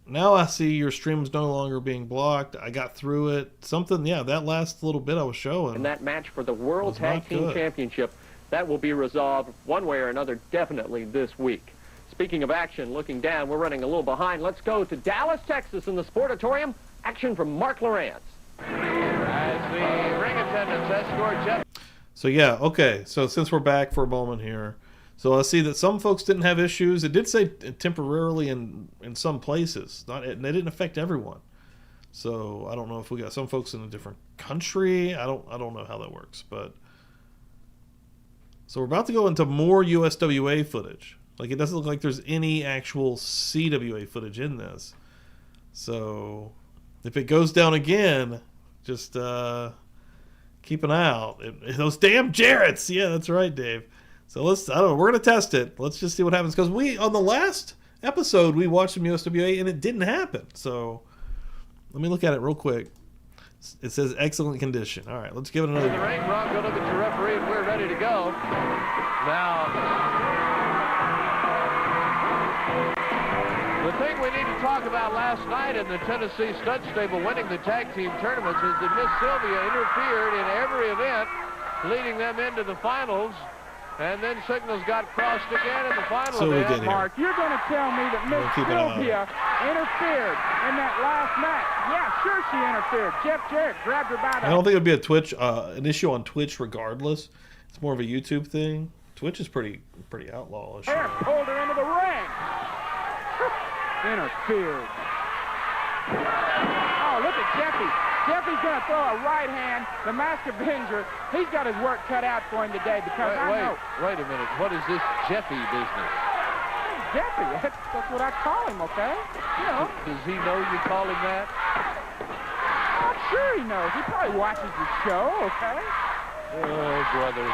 Now I see your stream's no longer being blocked. I got through it. Something, yeah, that last little bit I was showing. And that match for the World Tag Team Championship, that will be resolved one way or another definitely this week. Speaking of action, looking down, we're running a little behind. Let's go to Dallas, Texas in the Sportatorium. Action from Mark Lawrence. As the ring attendants escort Jeff. So yeah, okay. So since we're back for a moment here, so I see that some folks didn't have issues. It did say temporarily in some places. They didn't affect everyone. So I don't know if we got some folks in a different country. I don't know how that works. But so we're about to go into more USWA footage. Like, it doesn't look like there's any actual CWA footage in this. So if it goes down again, just keep an eye out. Those damn Jarretts. Yeah, that's right, Dave. So I don't know, we're going to test it. Let's just see what happens. Because on the last episode, we watched some USWA and it didn't happen. So let me look at it real quick. It says excellent condition. All right, let's give it another. The ring, Bronco, look at your referee, and we're ready to go. Now, the thing we need to talk about last night in the Tennessee Stud Stable winning the tag team tournaments is that Miss Sylvia interfered in every event, leading them into the finals, and then signals got crossed again in the final event. Mark, you're going to tell me that Miss Sylvia interfered in that last match? Yeah, sure she interfered. Jeff Jarrett grabbed her by the... I don't think it would be a Twitch an issue on Twitch regardless. It's more of a YouTube thing. Twitch is pretty outlawish. Jarrett pulled her into the ring. Interfered. Oh, look at Jeffy. Jeffy's going to throw a right hand. The Masked Avenger, he's got his work cut out for him today because Wait a minute. What is this Jeffy business? Jeffy, that's what I call him, okay? You know. Does he know you call him that? I'm sure he knows. He probably watches the show, okay? Oh, brother.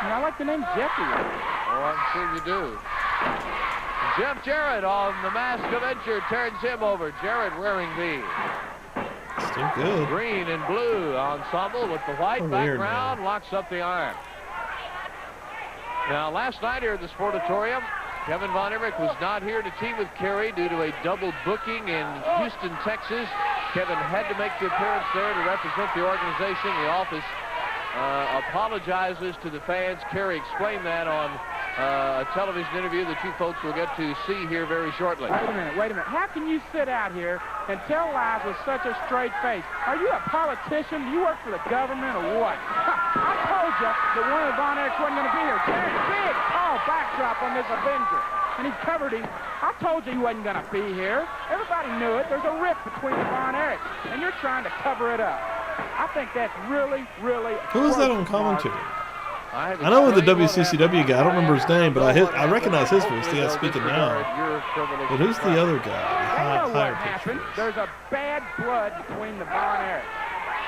I like the name Jeffy. Oh, I'm sure you do. Jeff Jarrett on the Masked Avenger turns him over. Jarrett wearing the still good green and blue ensemble with the white background, locks up the iron. Now, last night here at the Sportatorium, Kevin Von Erich was not here to team with Kerry due to a double booking in Houston, Texas. Kevin had to make the appearance there to represent the organization. The office apologizes to the fans. Kerry explained that on a television interview that you folks will get to see here very shortly. Wait a minute. How can you sit out here and tell lies with such a straight face? Are you a politician? Do you work for the government or what? I told you that one of the Von Erichs wasn't going to be here. Jarrett, big, tall backdrop on this Avenger. And he covered him. I told you he wasn't going to be here. Everybody knew it. There's a rift between the Von Erichs, and you're trying to cover it up. I think that's really, really... Who is that on commentary? I know the WCCW guy. I don't remember his name, but I recognize his voice. The guy speaking now. But who's the other guy? I know what happened. There's a bad blood between the Von Erichs.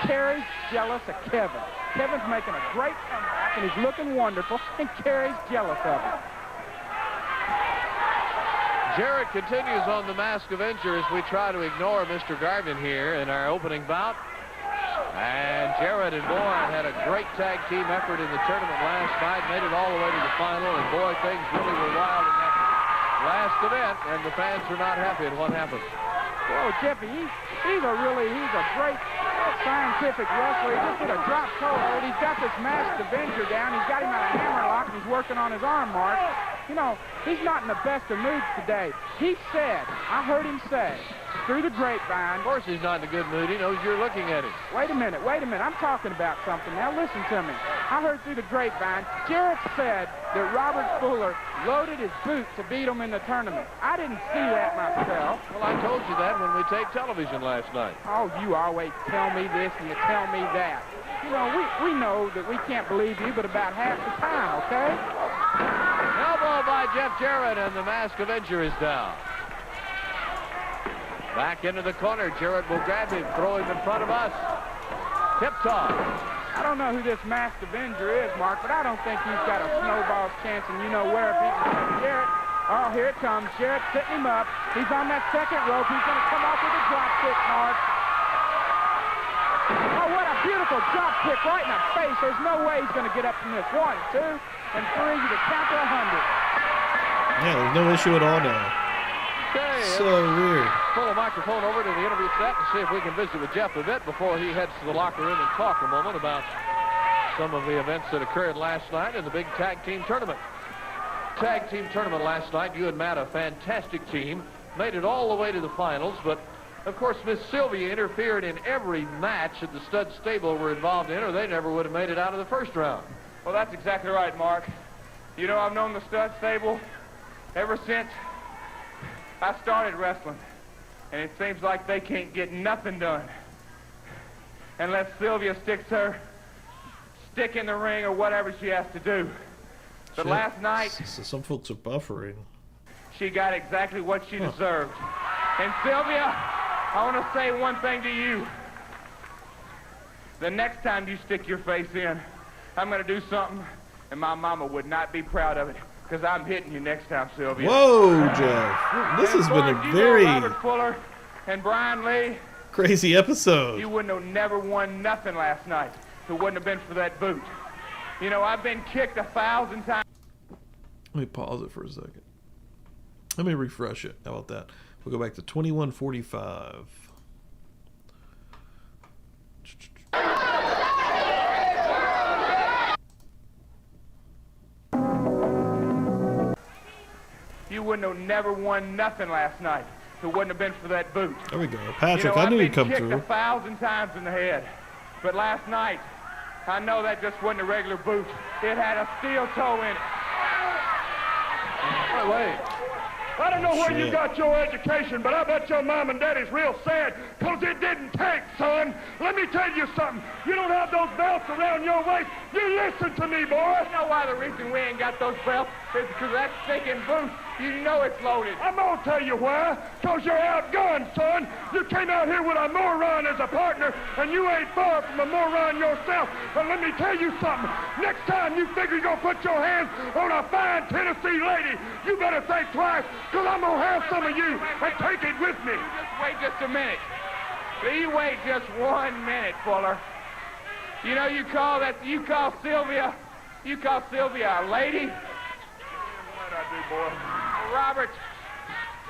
Kerry's jealous of Kevin. Kevin's making a great comeback, and he's looking wonderful, and Kerry's jealous of him. Jarrett continues on the Masked Avenger as we try to ignore Mr. Garvin here in our opening bout. And Jarrett and Bourne had a great tag team effort in the tournament last night, made it all the way to the final, and boy, things really were wild in that last event, and the fans are not happy at what happened. Whoa, Jeffy, he's a great scientific wrestler. He just did a drop toe hold. He's got this Masked Avenger down. He's got him at a hammerlock, and he's working on his arm, Mark. You know, he's not in the best of moods today. He said, I heard him say, through the grapevine. Of course he's not in a good mood. He knows you're looking at him. Wait a minute. I'm talking about something. Now listen to me. I heard through the grapevine, Jarrett said that Robert Fuller loaded his boot to beat him in the tournament. I didn't see that myself. Well, I told you that when we taped television last night. Oh, you always tell me this and you tell me that. You know, we know that we can't believe you, but about half the time, okay? Elbow by Jeff Jarrett, and the Masked Avenger is down. Back into the corner. Jarrett will grab him, throw him in front of us. Tip toss. I don't know who this Masked Avenger is, Mark, but I don't think he's got a snowball's chance, and you know where if he can hit Jarrett. Oh, here it comes. Jarrett setting him up. He's on that second rope. He's going to come off with a drop kick, Mark. Oh, what a beautiful drop kick right in the face. There's no way he's going to get up from this. 1, 2, and 3. You can count to 100. Yeah, there's no issue at all now. Okay, so weird. Pull the microphone over to the interview set and see if we can visit with Jeff a bit before he heads to the locker room and talk a moment about some of the events that occurred last night in the big tag team tournament. Tag team tournament last night, you and Matt, a fantastic team, made it all the way to the finals, but of course Miss Sylvia interfered in every match that the Stud Stable were involved in, or they never would have made it out of the first round. Well, that's exactly right, Mark. You know, I've known the Stud Stable ever since I started wrestling, and it seems like they can't get nothing done unless Sylvia sticks her stick in the ring or whatever she has to do. But last night, some folks are buffering. She got exactly what she deserved. And Sylvia, I want to say one thing to you. The next time you stick your face in, I'm going to do something, and my mama would not be proud of it. Because I'm hitting you next time, Sylvia. Whoa, Jeff. This has been a very Robert Fuller and Brian Lee, crazy episode. You wouldn't have never won nothing last night if it wouldn't have been for that boot. You know, I've been kicked 1,000 times. Let me pause it for a second. Let me refresh it. How about that? We'll go back to 21:45. You wouldn't have never won nothing last night if it wouldn't have been for that boot. There we go. Patrick, I knew you'd come through. I've been kicked 1,000 times in the head. But last night, I know that just wasn't a regular boot. It had a steel toe in it. Wait. I don't know where you got your education, but I bet your mom and daddy's real sad, because it didn't take, son. Let me tell you something. You don't have those belts around your waist. You listen to me, boy. You know why the reason we ain't got those belts is because that stinking boot, you know it's loaded. I'm going to tell you why. Because you're outgunned, son. You came out here with a moron as a partner, and you ain't far from a moron yourself. But let me tell you something. Next time you figure you're going to put your hands on a fine Tennessee lady, you better think twice, because I'm going to have some of you and take it with me. You just wait just a minute. You wait just 1 minute, Fuller. You know, you call Sylvia a lady? I do, boy. Robert,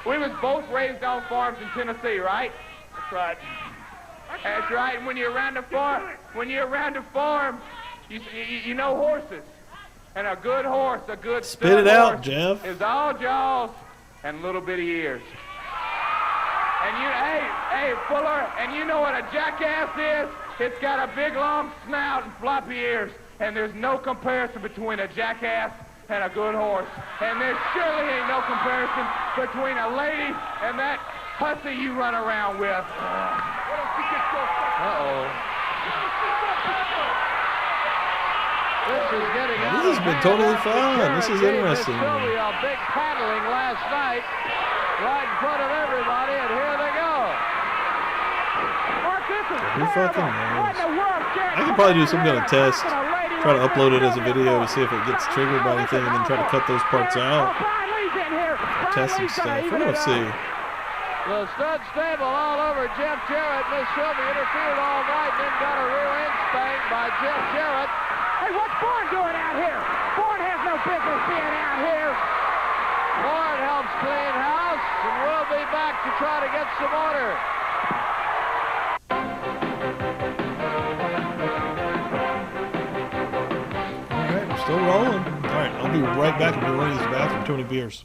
we was both raised on farms in Tennessee, right? That's right. That's right. And when you're around a farm, you know horses. And a good horse, a good spit it out, Jeff, is all jaws and little bitty ears. And hey, Fuller, and you know what a jackass is? It's got a big long snout and floppy ears. And there's no comparison between a jackass and a good horse. And there surely ain't no comparison between a lady and that hussy you run around with. Uh-oh. This is getting out. This has been totally fun. This is interesting. Sylvia, big paddling last night, right in front of everybody, and here they go. Mark, this is Who fucking knows? What in the world, Jack? I could probably do some kind of test. Try to upload it as a video to see if it gets triggered by anything, and then try to cut those parts out. Test some stuff. We're gonna see. The stud stable all over Jeff Jarrett. Miss Sylvia interfered all night, then got a rear end spank by Jeff Jarrett. Hey, what's Bourne doing out here? Bourne has no business being out here. Bourne helps clean house, and we'll be back to try to get some order. All right, we're still rolling. All right, I'll be right back. I'll be running to the bathroom. Too many beers.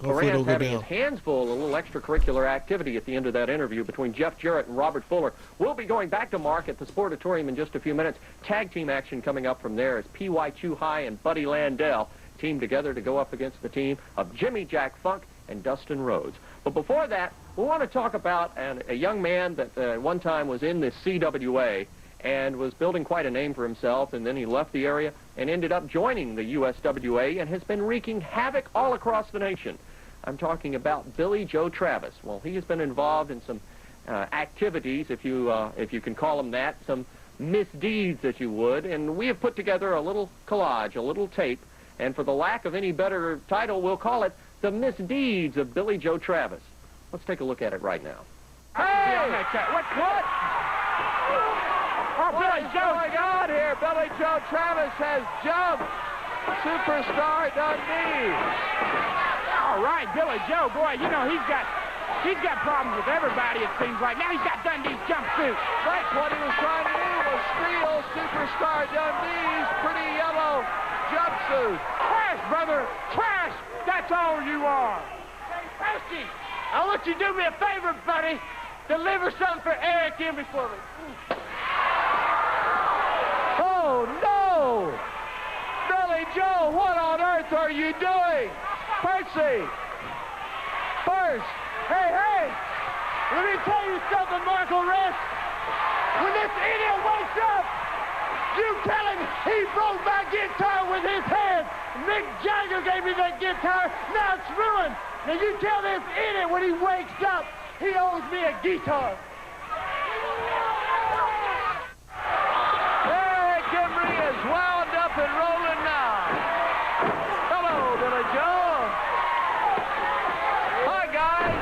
Hopefully it'll Moran's go having down. his hands full, a little extracurricular activity at the end of that interview between Jeff Jarrett and Robert Fuller. We'll be going back to Mark at the Sportatorium in just a few minutes. Tag team action coming up from there as P.Y. Chuhai and Buddy Landell team together to go up against the team of Jimmy Jack Funk and Dustin Rhodes. But before that, we want to talk about a young man that one time was in the CWA and was building quite a name for himself, and then he left the area and ended up joining the USWA and has been wreaking havoc all across the nation. I'm talking about Billy Joe Travis. Well, he has been involved in some activities, if you can call them that, some misdeeds, if you would, and we have put together a little collage, a little tape, and for the lack of any better title, we'll call it The Misdeeds of Billy Joe Travis. Let's take a look at it right now. Hey! What? Oh, What is going on here? Billy Joe Travis has jumped Superstar Dundee. All right, Billy Joe, boy, you know, he's got problems with everybody, it seems like. Now he's got Dundee's jumpsuit. Right, what he was trying to do was steal Superstar Dundee's pretty yellow jumpsuit. Trash, brother, trash. That's all you are. Rusty, I want you to do me a favor, buddy. Deliver something for Eric in before me. Oh, no! Billy Joe, what on earth are you doing? Percy! First! Hey! Let me tell you something, Marco Rest. When this idiot wakes up, you tell him he broke my guitar with his hand. Mick Jagger gave me that guitar. Now it's ruined. Now you tell this idiot when he wakes up, he owes me a guitar. Eric Embry is wound up and rolling now. Hello, Billy Joe. Hi, guys.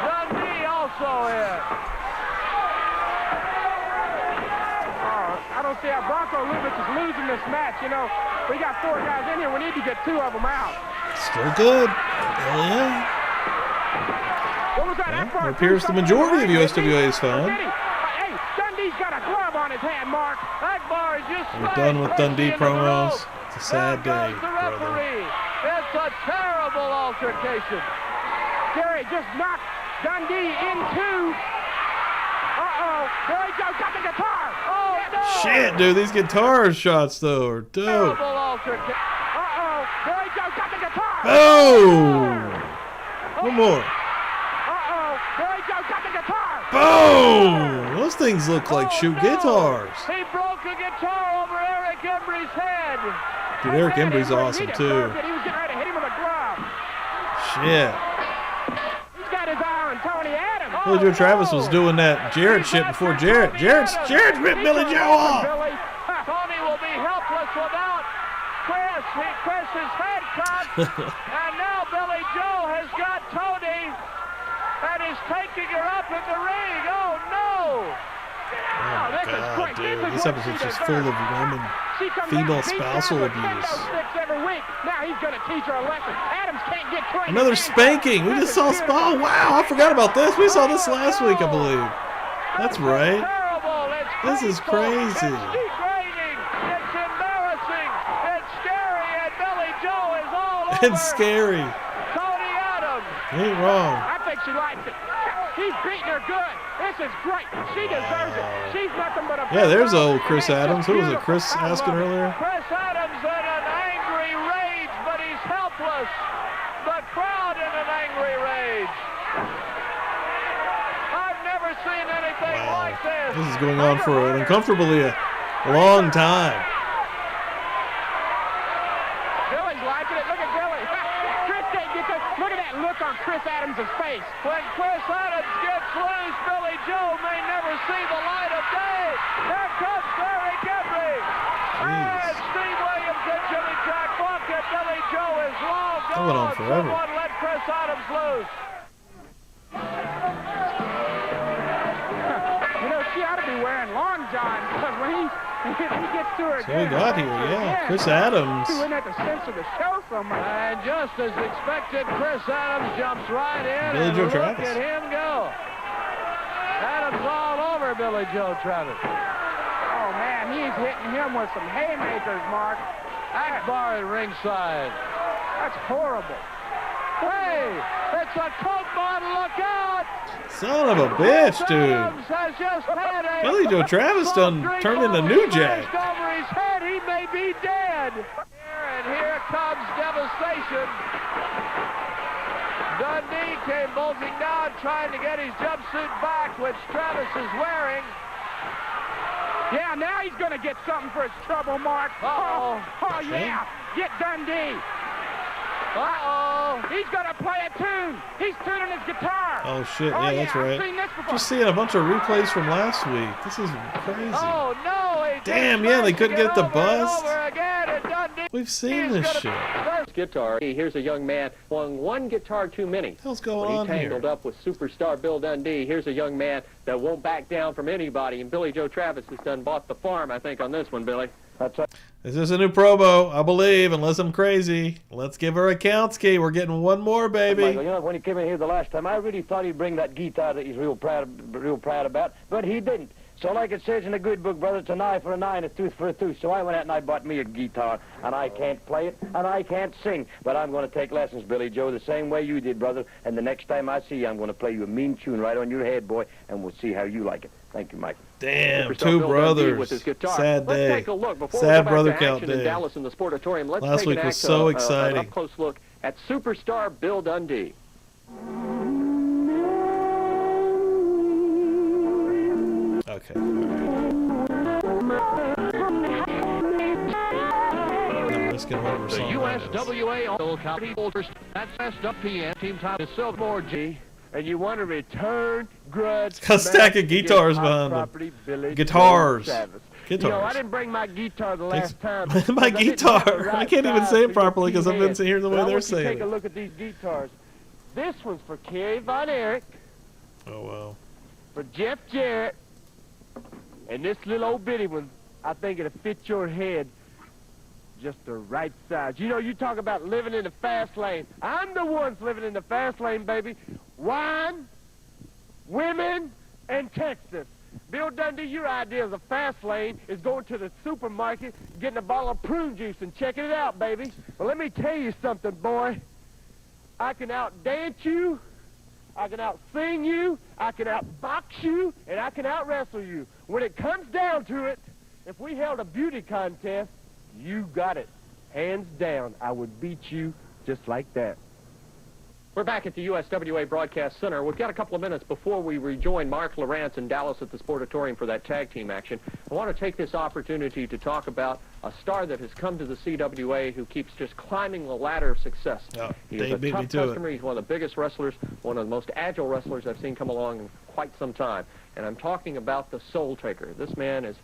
Dundee also here. don't see how Bronco Lubitz is losing this match. You know, we got 4 guys in here. We need to get 2 of them out. Still good. Hell yeah. What was that? Well, it appears the majority of USWA is fine. Hey, Dundee's got a glove on his hand, Mark. Akbar is just We're done with Dundee promos. It's a sad day, the brother. referee. It's a terrible altercation. Gary just knocked Dundee into. Billy Joe got the guitar. Oh, no. Shit, dude, these guitar shots, though, are dope. Terrible altercation. Billy Joe got the guitar. Oh! One more. Billy Joe got the guitar. Boom! Those things look like shoot guitars. He broke a guitar over Eric Embry's head. Dude, Eric Embry's awesome, too. He was getting ready to hit him with a glove. Shit. He's got his eye on Tony Adams. Billy Joe Travis was doing that Jarrett shit before Jarrett. Jarrett's ripped Billy Joe off. Tony will be helpless without Chris. Chris is handcuffed. And now Billy Joe has got Tony and is taking her up in the ring. Oh, no. Oh, God, dude. This episode's just full of women, female spousal abuse. Every week. Now he's going to teach her a lesson. Adams can't get trained. Another spanking. We just saw oh, wow, I forgot about this. We saw this last week, I believe. That's right. This is crazy. It's degrading. It's embarrassing. It's scary. And Billy Joe is all over. It's scary. Tony Adams. You ain't wrong. I think she likes it. He's beating her good. This is great. She deserves it. She's nothing but a... Yeah, there's old Chris Adams. Who was it, Chris asking earlier? Chris Adams in an angry rage, but he's helpless. The crowd in an angry rage. I've never seen anything like this. This is going on for an uncomfortably long time. Billy's liking it. Look at Billy. Chris can't get this. Look at that look on Chris Adams' face. When Chris Adams gets loose, Billy Joe may never see the light of day. Here comes Eric Embry. And Steve Williams and Jimmy Jack Bucket. Billy Joe is long gone. That went on forever. Someone let Chris Adams loose. You know, she ought to be wearing long johns because when he gets to her So we got here, yeah. Chris Adams. She wouldn't have to censor the show so much. And just as expected, Chris Adams jumps right in. Billy Joe and Travis. Look at him go. Adams all over Billy Joe Travis. Oh, man, he's hitting him with some haymakers, Mark. Akbar at ringside. That's horrible. Hey, it's a Coke bottle. Look out. Son of a bitch, dude. Adams has just had a Billy Joe Travis done turned into New Jack. over his head. He may be dead. And here comes devastation. Dundee came bolting down, trying to get his jumpsuit back, which Travis is wearing. Yeah, now he's going to get something for his trouble, Mark. Uh-oh. Oh, yeah. Get Dundee. Uh-oh. He's going to play a tune. He's tuning his guitar. Oh, shit. Yeah, that's I've right. seen this before. Just seeing a bunch of replays from last week. This is crazy. Oh, no. Damn, yeah, they couldn't get the bust. Again, We've seen this shit. Guitar. Here's a young man flung one guitar too many. What the hell's going When on he tangled here? up with superstar Bill Dundee. Here's a young man that won't back down from anybody. And Billy Joe Travis has done bought the farm, I think, on this one, Billy. That's right. This is a new promo, I believe, unless I'm crazy. Let's give her a count ski. We're getting one more, baby. Michael, you know, when he came in here the last time, I really thought he'd bring that guitar that he's real proud about, but he didn't. So like it says in the good book, brother, it's an eye for an eye and a tooth for a tooth. So I went out and I bought me a guitar, and I can't play it, and I can't sing. But I'm going to take lessons, Billy Joe, the same way you did, brother. And the next time I see you, I'm going to play you a mean tune right on your head, boy, and we'll see how you like it. Thank you, Michael. Damn, Superstar two Bill brothers. with his guitar. Sad Let's day. take a look. Before Sad we go brother back to count action in day. Dallas in the Sportatorium, let's Last take week an was so exciting. an up-close look at superstar Bill Dundee. Okay. The USWA All County Holders. That's SWPN. Team time is Silvermore G. And you want to return grudge. It's got a stack of guitars behind them. Guitars. You know, I Guitars. didn't bring my guitar the last time. My because I didn't have the guitar. right I can't even size say it for properly your because I've been key hearing the way hand. But I they're want you to saying take a it. look at these guitars. This one's for Kerry Von Erich, Oh, wow. for Jeff Jarrett, and this little old bitty one, I think it'll fit your head just the right size. You know, you talk about living in the fast lane. I'm the ones living in the fast lane, baby. Wine, women, and Texas. Bill Dundee, your idea of the fast lane is going to the supermarket, getting a bottle of prune juice and checking it out, baby. Well, let me tell you something, boy. I can outdance you, I can out-sing you, I can out-box you, and I can out-wrestle you. When it comes down to it, if we held a beauty contest, you got it. Hands down, I would beat you just like that. We're back at the USWA Broadcast Center. We've got a couple of minutes before we rejoin Mark Lawrence in Dallas at the Sportatorium for that tag team action. I want to take this opportunity to talk about a star that has come to the CWA who keeps just climbing the ladder of success. Oh, He's a tough customer. He's one of the biggest wrestlers, one of the most agile wrestlers I've seen come along in quite some time. And I'm talking about the Soul Taker. This man is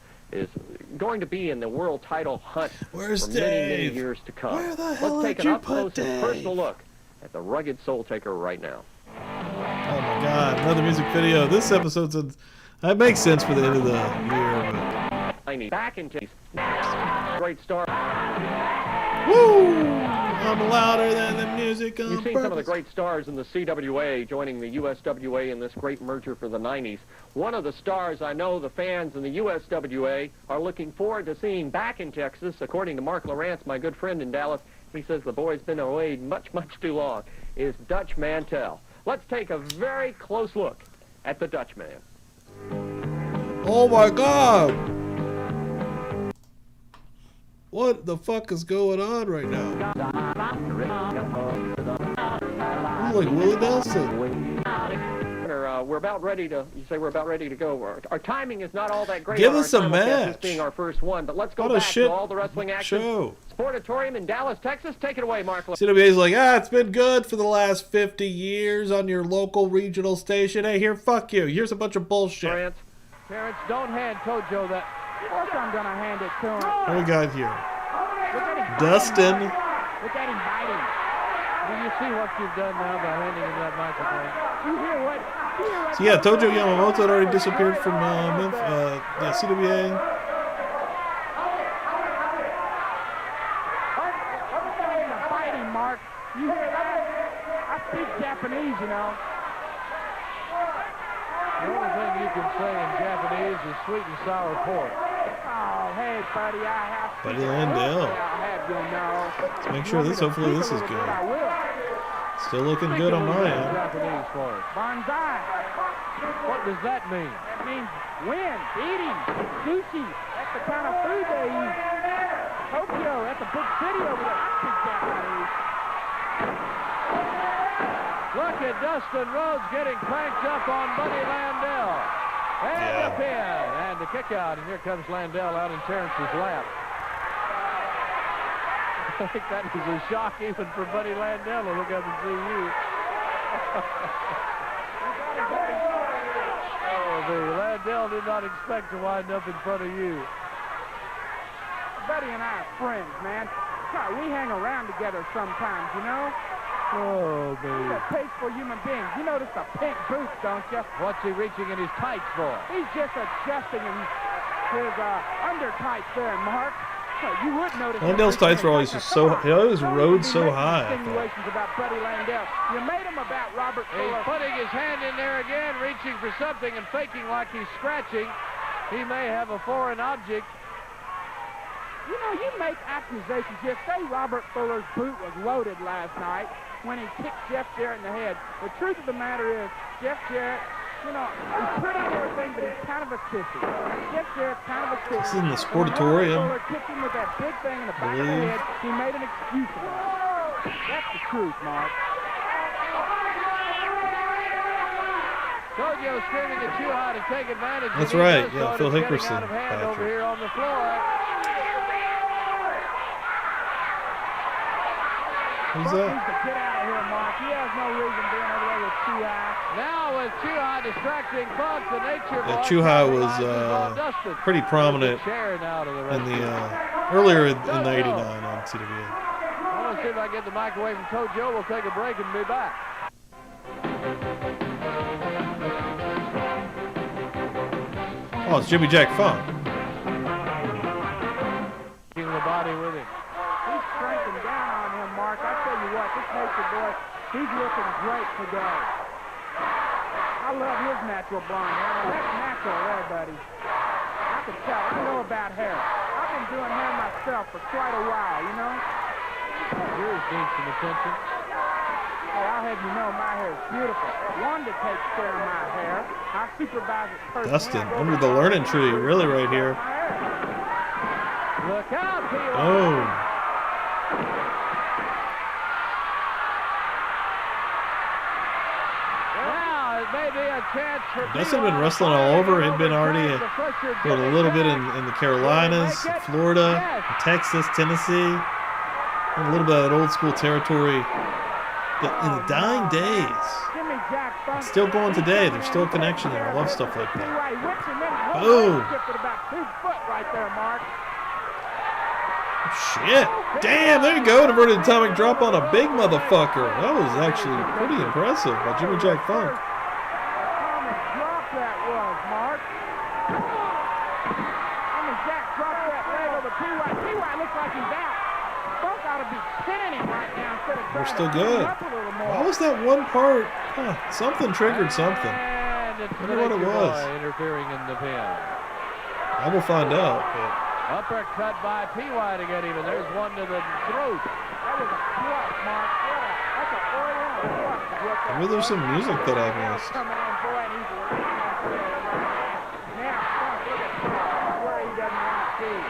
going to be in the world title hunt for many years to come. Where the hell Let's take did an you up-close put and Dave? personal look at the rugged Soul Taker right now. Oh my God! Another music video. This episode's that makes sense for the end of the year. But... I need back into great star. Woo! I'm louder than the music on You've seen purpose. some of the great stars in the CWA joining the USWA in this great merger for the 90s. One of the stars I know the fans in the USWA are looking forward to seeing back in Texas, according to Mark Lawrence, my good friend in Dallas. He says the boy's been away much too long, is Dutch Mantell. Let's take a very close look at the Dutch man. Oh my God! What the fuck is going on right now? I'm like Willie Nelson. We're about ready to. You say we're about ready to go. Our timing is not all that great. Give on us our a simulcast, match. This being our first one, but let's go What a back shit to all the wrestling action. show. Sportatorium in Dallas, Texas. Take it away, Mark. CWA's like, it's been good for the last 50 years on your local regional station. Hey, here, fuck you. Here's a bunch of bullshit. Terrence, don't hand Tojo that. Of course I'm going to hand it to him. What do we got here? Look at him Dustin. Look at him biting. Do you see what you've done now by handing him that microphone? You hear what? So yeah, Tojo Yamamoto had already disappeared from the CWA. Fighting, Mark. You hear that? I speak Japanese, you know. The only thing you can say in Japanese is sweet and sour pork. Oh, hey, buddy, I have to. Buddy Landell. I'll have you know. Let's make sure this. Hopefully this is good. I will. Still looking good on my end. Japanese for us. Banzai. What does that mean? That means win, eating, sushi. That's the kind of food they eat. Tokyo, that's a big city over there. I speak Japanese. Look at Dustin Rhodes getting cranked up on Buddy Landell. And the pin. And the kick out. And here comes Landell out in Terrence's lap. I think that was a shock even for Buddy Landell to look up and see you. Landell did not expect to wind up in front of you. Buddy and I are friends, man. God, we hang around together sometimes, you know? Oh, He's baby. a tasteful human being. You notice the pink boots, don't you? What's he reaching in his tights for? He's just adjusting his under tights there, Mark. You would notice. Landell's tights were always just so. He always rode so high. Insinuations about Buddy Landell. You made him about Robert He's Fuller. putting his hand in there again, reaching for something and faking like he's scratching. He may have a foreign object. You know, you make accusations here. Say Robert Fuller's boot was loaded last night when he kicked Jeff Jarrett in the head. The truth of the matter is, Jeff Jarrett, you know, he's pretty and everything, but he's kind of a sissy. Jeff Jarrett's kind of a sissy. This is in the When Sportatorium. Robert Fuller kicked him with that big thing in the back of the head, he made an excuse for it. That's the truth, Mark. Tojo screaming at Chuha to take advantage. That's and he right. does Yeah, so. Phil It's getting Hickerson, out of hand over Patrick. here on the floor. Who's Buck that? needs to get out of here, Mark. He has no reason being over there with Chuha. Now with Chuha distracting Buck, the nature boy. Chuha was Dustin. pretty prominent Chair now to the in rest. the earlier in the '89 on CWA. I'm going to see if I can get the mic away from Tojo. We'll take a break and be back. Oh, it's Jimmy Jack Funk. body with him. He's cranking down on him, Mark. I tell you what, this nature boy, he's looking great today. I love his natural blonde hair. Now, that's natural there, buddy. I can tell. I know about hair. I've been doing hair myself for quite a while, you know? Yours needs some attention. Hey, I'll have you know my hair is beautiful. Wanda takes care of my hair. I supervise it personally. Dustin, under the learning tree, really right here. Look out, P.Y. Oh. Dustin had been wrestling all over. He'd been already a little bit in the Carolinas, Florida, Texas, Tennessee, and a little bit of that old school territory. In the dying days, it's still going today. There's still a connection there. I love stuff like that. Boom. Shit. Damn, there you go. An inverted atomic drop on a big motherfucker. That was actually pretty impressive by Jimmy Jack Funk. We're still good. What was that one part? Huh, something triggered something. And it's I wonder what it was. Interfering in the pin. I will find out. But Uppercut by P.Y. to get even. There's one to the throat. That was a plus, Mark. That's a 4 maybe there's some music that I missed. Coming in, boy, and he's now, look at Trump, where he doesn't want to see.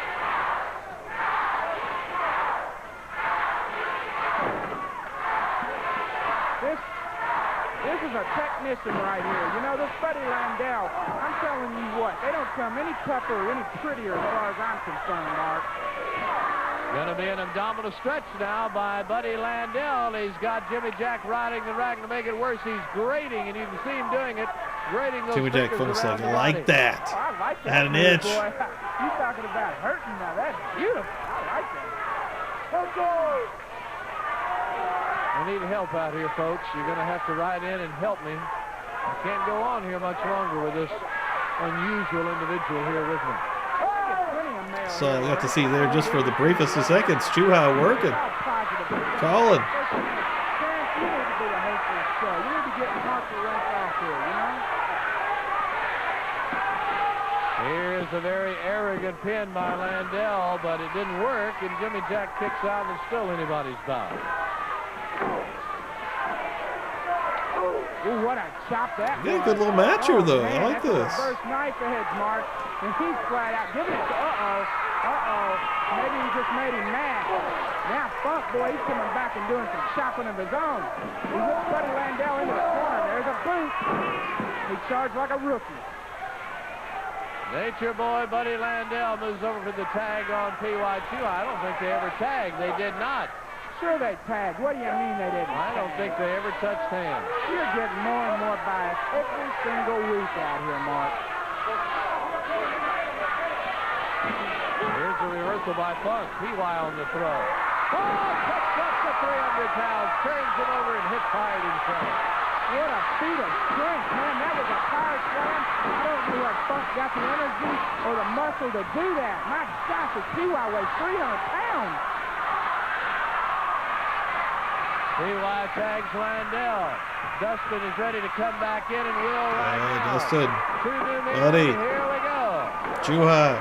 This is a technician right here. You know, this Buddy Landell, I'm telling you what, they don't come any tougher or any prettier as far as I'm concerned, Mark. Going to be an abdominal stretch now by Buddy Landell. He's got Jimmy Jack riding the rack to make it worse. He's grating, and you can see him doing it. Grating those Jimmy Jack Funk's like that. Oh, I like that. Had an itch. Boy. You talking about hurting now. That's beautiful. I like that. Let's go. I need help out here, folks. You're going to have to ride in and help me. I can't go on here much longer with this unusual individual here with me. So you have to see there just for the briefest of seconds, Chuha working. Colin. Here's a very arrogant pin by Landell, but it didn't work, and Jimmy Jack kicks out, and it's still anybody's bout. Ooh, what a chop that was. Yeah, good little match here, though. Man, I like this. First knife ahead, Mark, and he's flat out giving it to, maybe he just made him mad. Now Funk, boy, he's coming back and doing some chopping of his own. He whips Buddy Landell into the corner. There's a boot. He charged like a rookie. Nature Boy Buddy Landell moves over for the tag on PY2. I don't think they ever tagged. They did not. Sure they tagged. What do you mean they didn't? I don't think they ever touched hands. You're getting more and more biased every single week out here, Mark. Here's the reversal by Funk. PY on the throw. Oh, picks up the 300 pounds, turns it over and hits hard in front. What a feat of strength, man. That was a power slam. I don't know where Funk got the energy or the muscle to do that. My gosh, this PY weighs 300 pounds. PY tags Landell. Dustin is ready to come back in and will right now. Dustin. Buddy. Here we go. Chuha.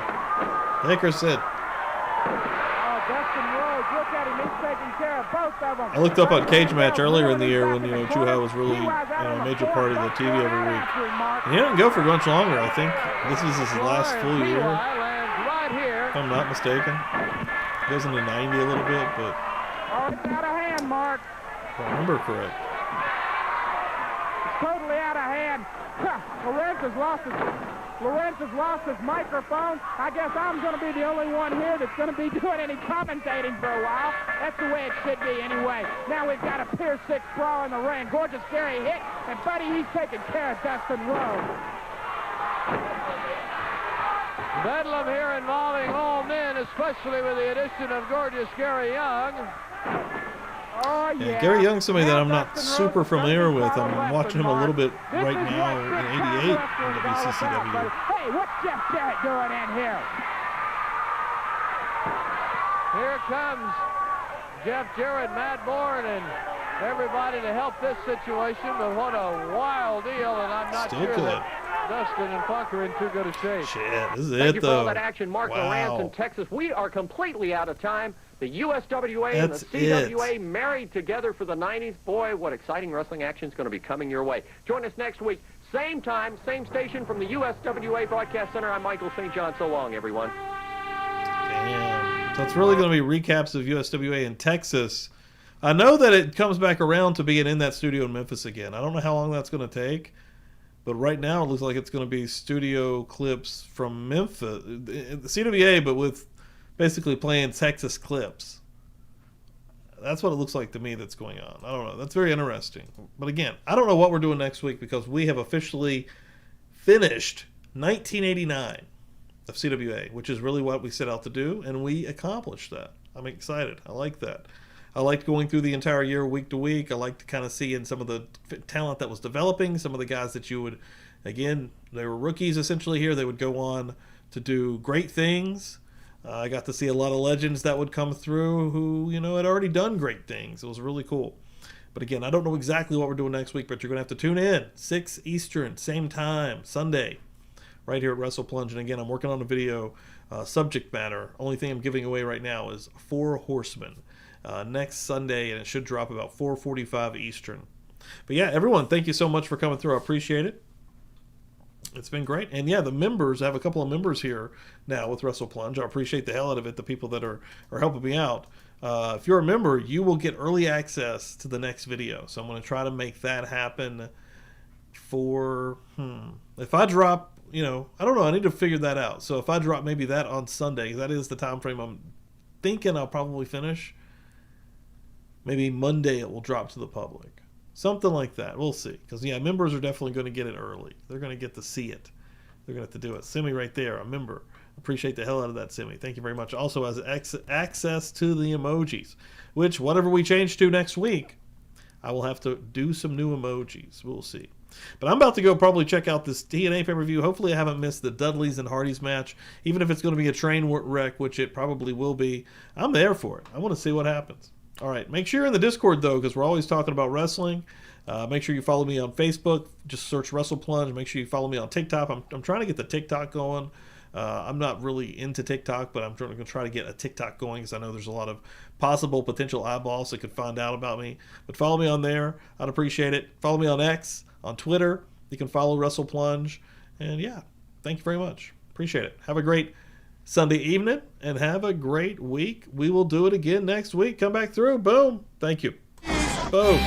Dickerson. Oh, Dustin Rhodes, look at him. He's taking care of both of them. I looked up on Cage Match earlier in the year when, Chuha was really a major part of the TV every week. And he didn't go for much longer, I think. This is his last full year. If I'm not mistaken. He goes into 90 a little bit, but... Oh, it's out of hand, Mark. If I remember correct. It's totally out of hand. Lorenz has lost his microphone. I guess I'm going to be the only one here that's going to be doing any commentating for a while. That's the way it should be anyway. Now we've got a Pier 6 brawl in the ring. Gorgeous Gary hit, and Buddy, he's taking care of Dustin Rhodes. Bedlam here involving all men, especially with the addition of Gorgeous Gary Young. Oh, yeah. Gary Young's somebody that I'm not super familiar with. I'm watching him a little bit right now in '88 on WCCW. Hey, what's Jeff Jarrett doing in here? Oh, Jeff Jarrett, boy, he's coming back and doing some chopping of his own. He whips Buddy Landell into the corner. There's a boot. He charged like a rookie. Here comes Jeff Jarrett, Matt Bourne, and everybody to help this situation, but what a wild deal, and I'm not sure that Dustin and Funk are in too good a shape. Shit, this is Thank you though. for all that action, Mark Wow. Lawrence in Texas. We are completely out of time. The USWA and the CWA married together for the 90s. Boy, what exciting wrestling action is going to be coming your way. Join us next week, same time, same station from the USWA Broadcast Center. I'm Michael St. John. So long, everyone. Damn. So it's really going to be recaps of USWA in Texas. I know that it comes back around to being in that studio in Memphis again. I don't know how long that's going to take, but right now it looks like it's going to be studio clips from Memphis, the CWA, but with basically playing Texas clips. That's what it looks like to me that's going on. I don't know. That's very interesting. But again, I don't know what we're doing next week because we have officially finished 1989 of CWA, which is really what we set out to do, and we accomplished that. I'm excited. I like that. I liked going through the entire year, week to week. I liked to kind of see in some of the talent that was developing, some of the guys that you would, again, they were rookies essentially here. They would go on to do great things. I got to see a lot of legends that would come through who, you know, had already done great things. It was really cool. But again, I don't know exactly what we're doing next week, but you're going to have to tune in. 6 Eastern, same time, Sunday, right here at Wrestle Plunge. And again, I'm working on a video subject matter. Only thing I'm giving away right now is 4 Horsemen. Next Sunday, and it should drop about 4:45 Eastern. But yeah, everyone, thank you so much for coming through. I appreciate it. It's been great. And yeah, the members, I have a couple of members here now with Wrestle Plunge. I appreciate the hell out of it, the people that are helping me out. If you're a member, you will get early access to the next video. So I'm going to try to make that happen for, if I drop, you know, I don't know, I need to figure that out. So if I drop maybe that on Sunday, that is the time frame I'm thinking I'll probably finish. Maybe Monday it will drop to the public. Something like that. We'll see. Because, yeah, members are definitely going to get it early. They're going to get to see it. They're going to have to do it. Simi right there, a member. Appreciate the hell out of that, Simi. Thank you very much. Also has access to the emojis, which, whatever we change to next week, I will have to do some new emojis. We'll see. But I'm about to go probably check out this TNA pay-per-view. Hopefully I haven't missed the Dudleys and Hardys match. Even if it's going to be a train wreck, which it probably will be, I'm there for it. I want to see what happens. All right, make sure you're in the Discord, though, because we're always talking about wrestling. Make sure you follow me on Facebook. Just search Wrestle Plunge. Make sure you follow me on TikTok. I'm trying to get the TikTok going. I'm not really into TikTok, but I'm going to try to get a TikTok going because I know there's a lot of potential eyeballs that could find out about me. But follow me on there. I'd appreciate it. Follow me on X, on Twitter. You can follow Wrestle Plunge. And, yeah, thank you very much. Appreciate it. Have a great Sunday evening and have a great week. We will do it again next week. Come back through. Boom. Thank you. Boom.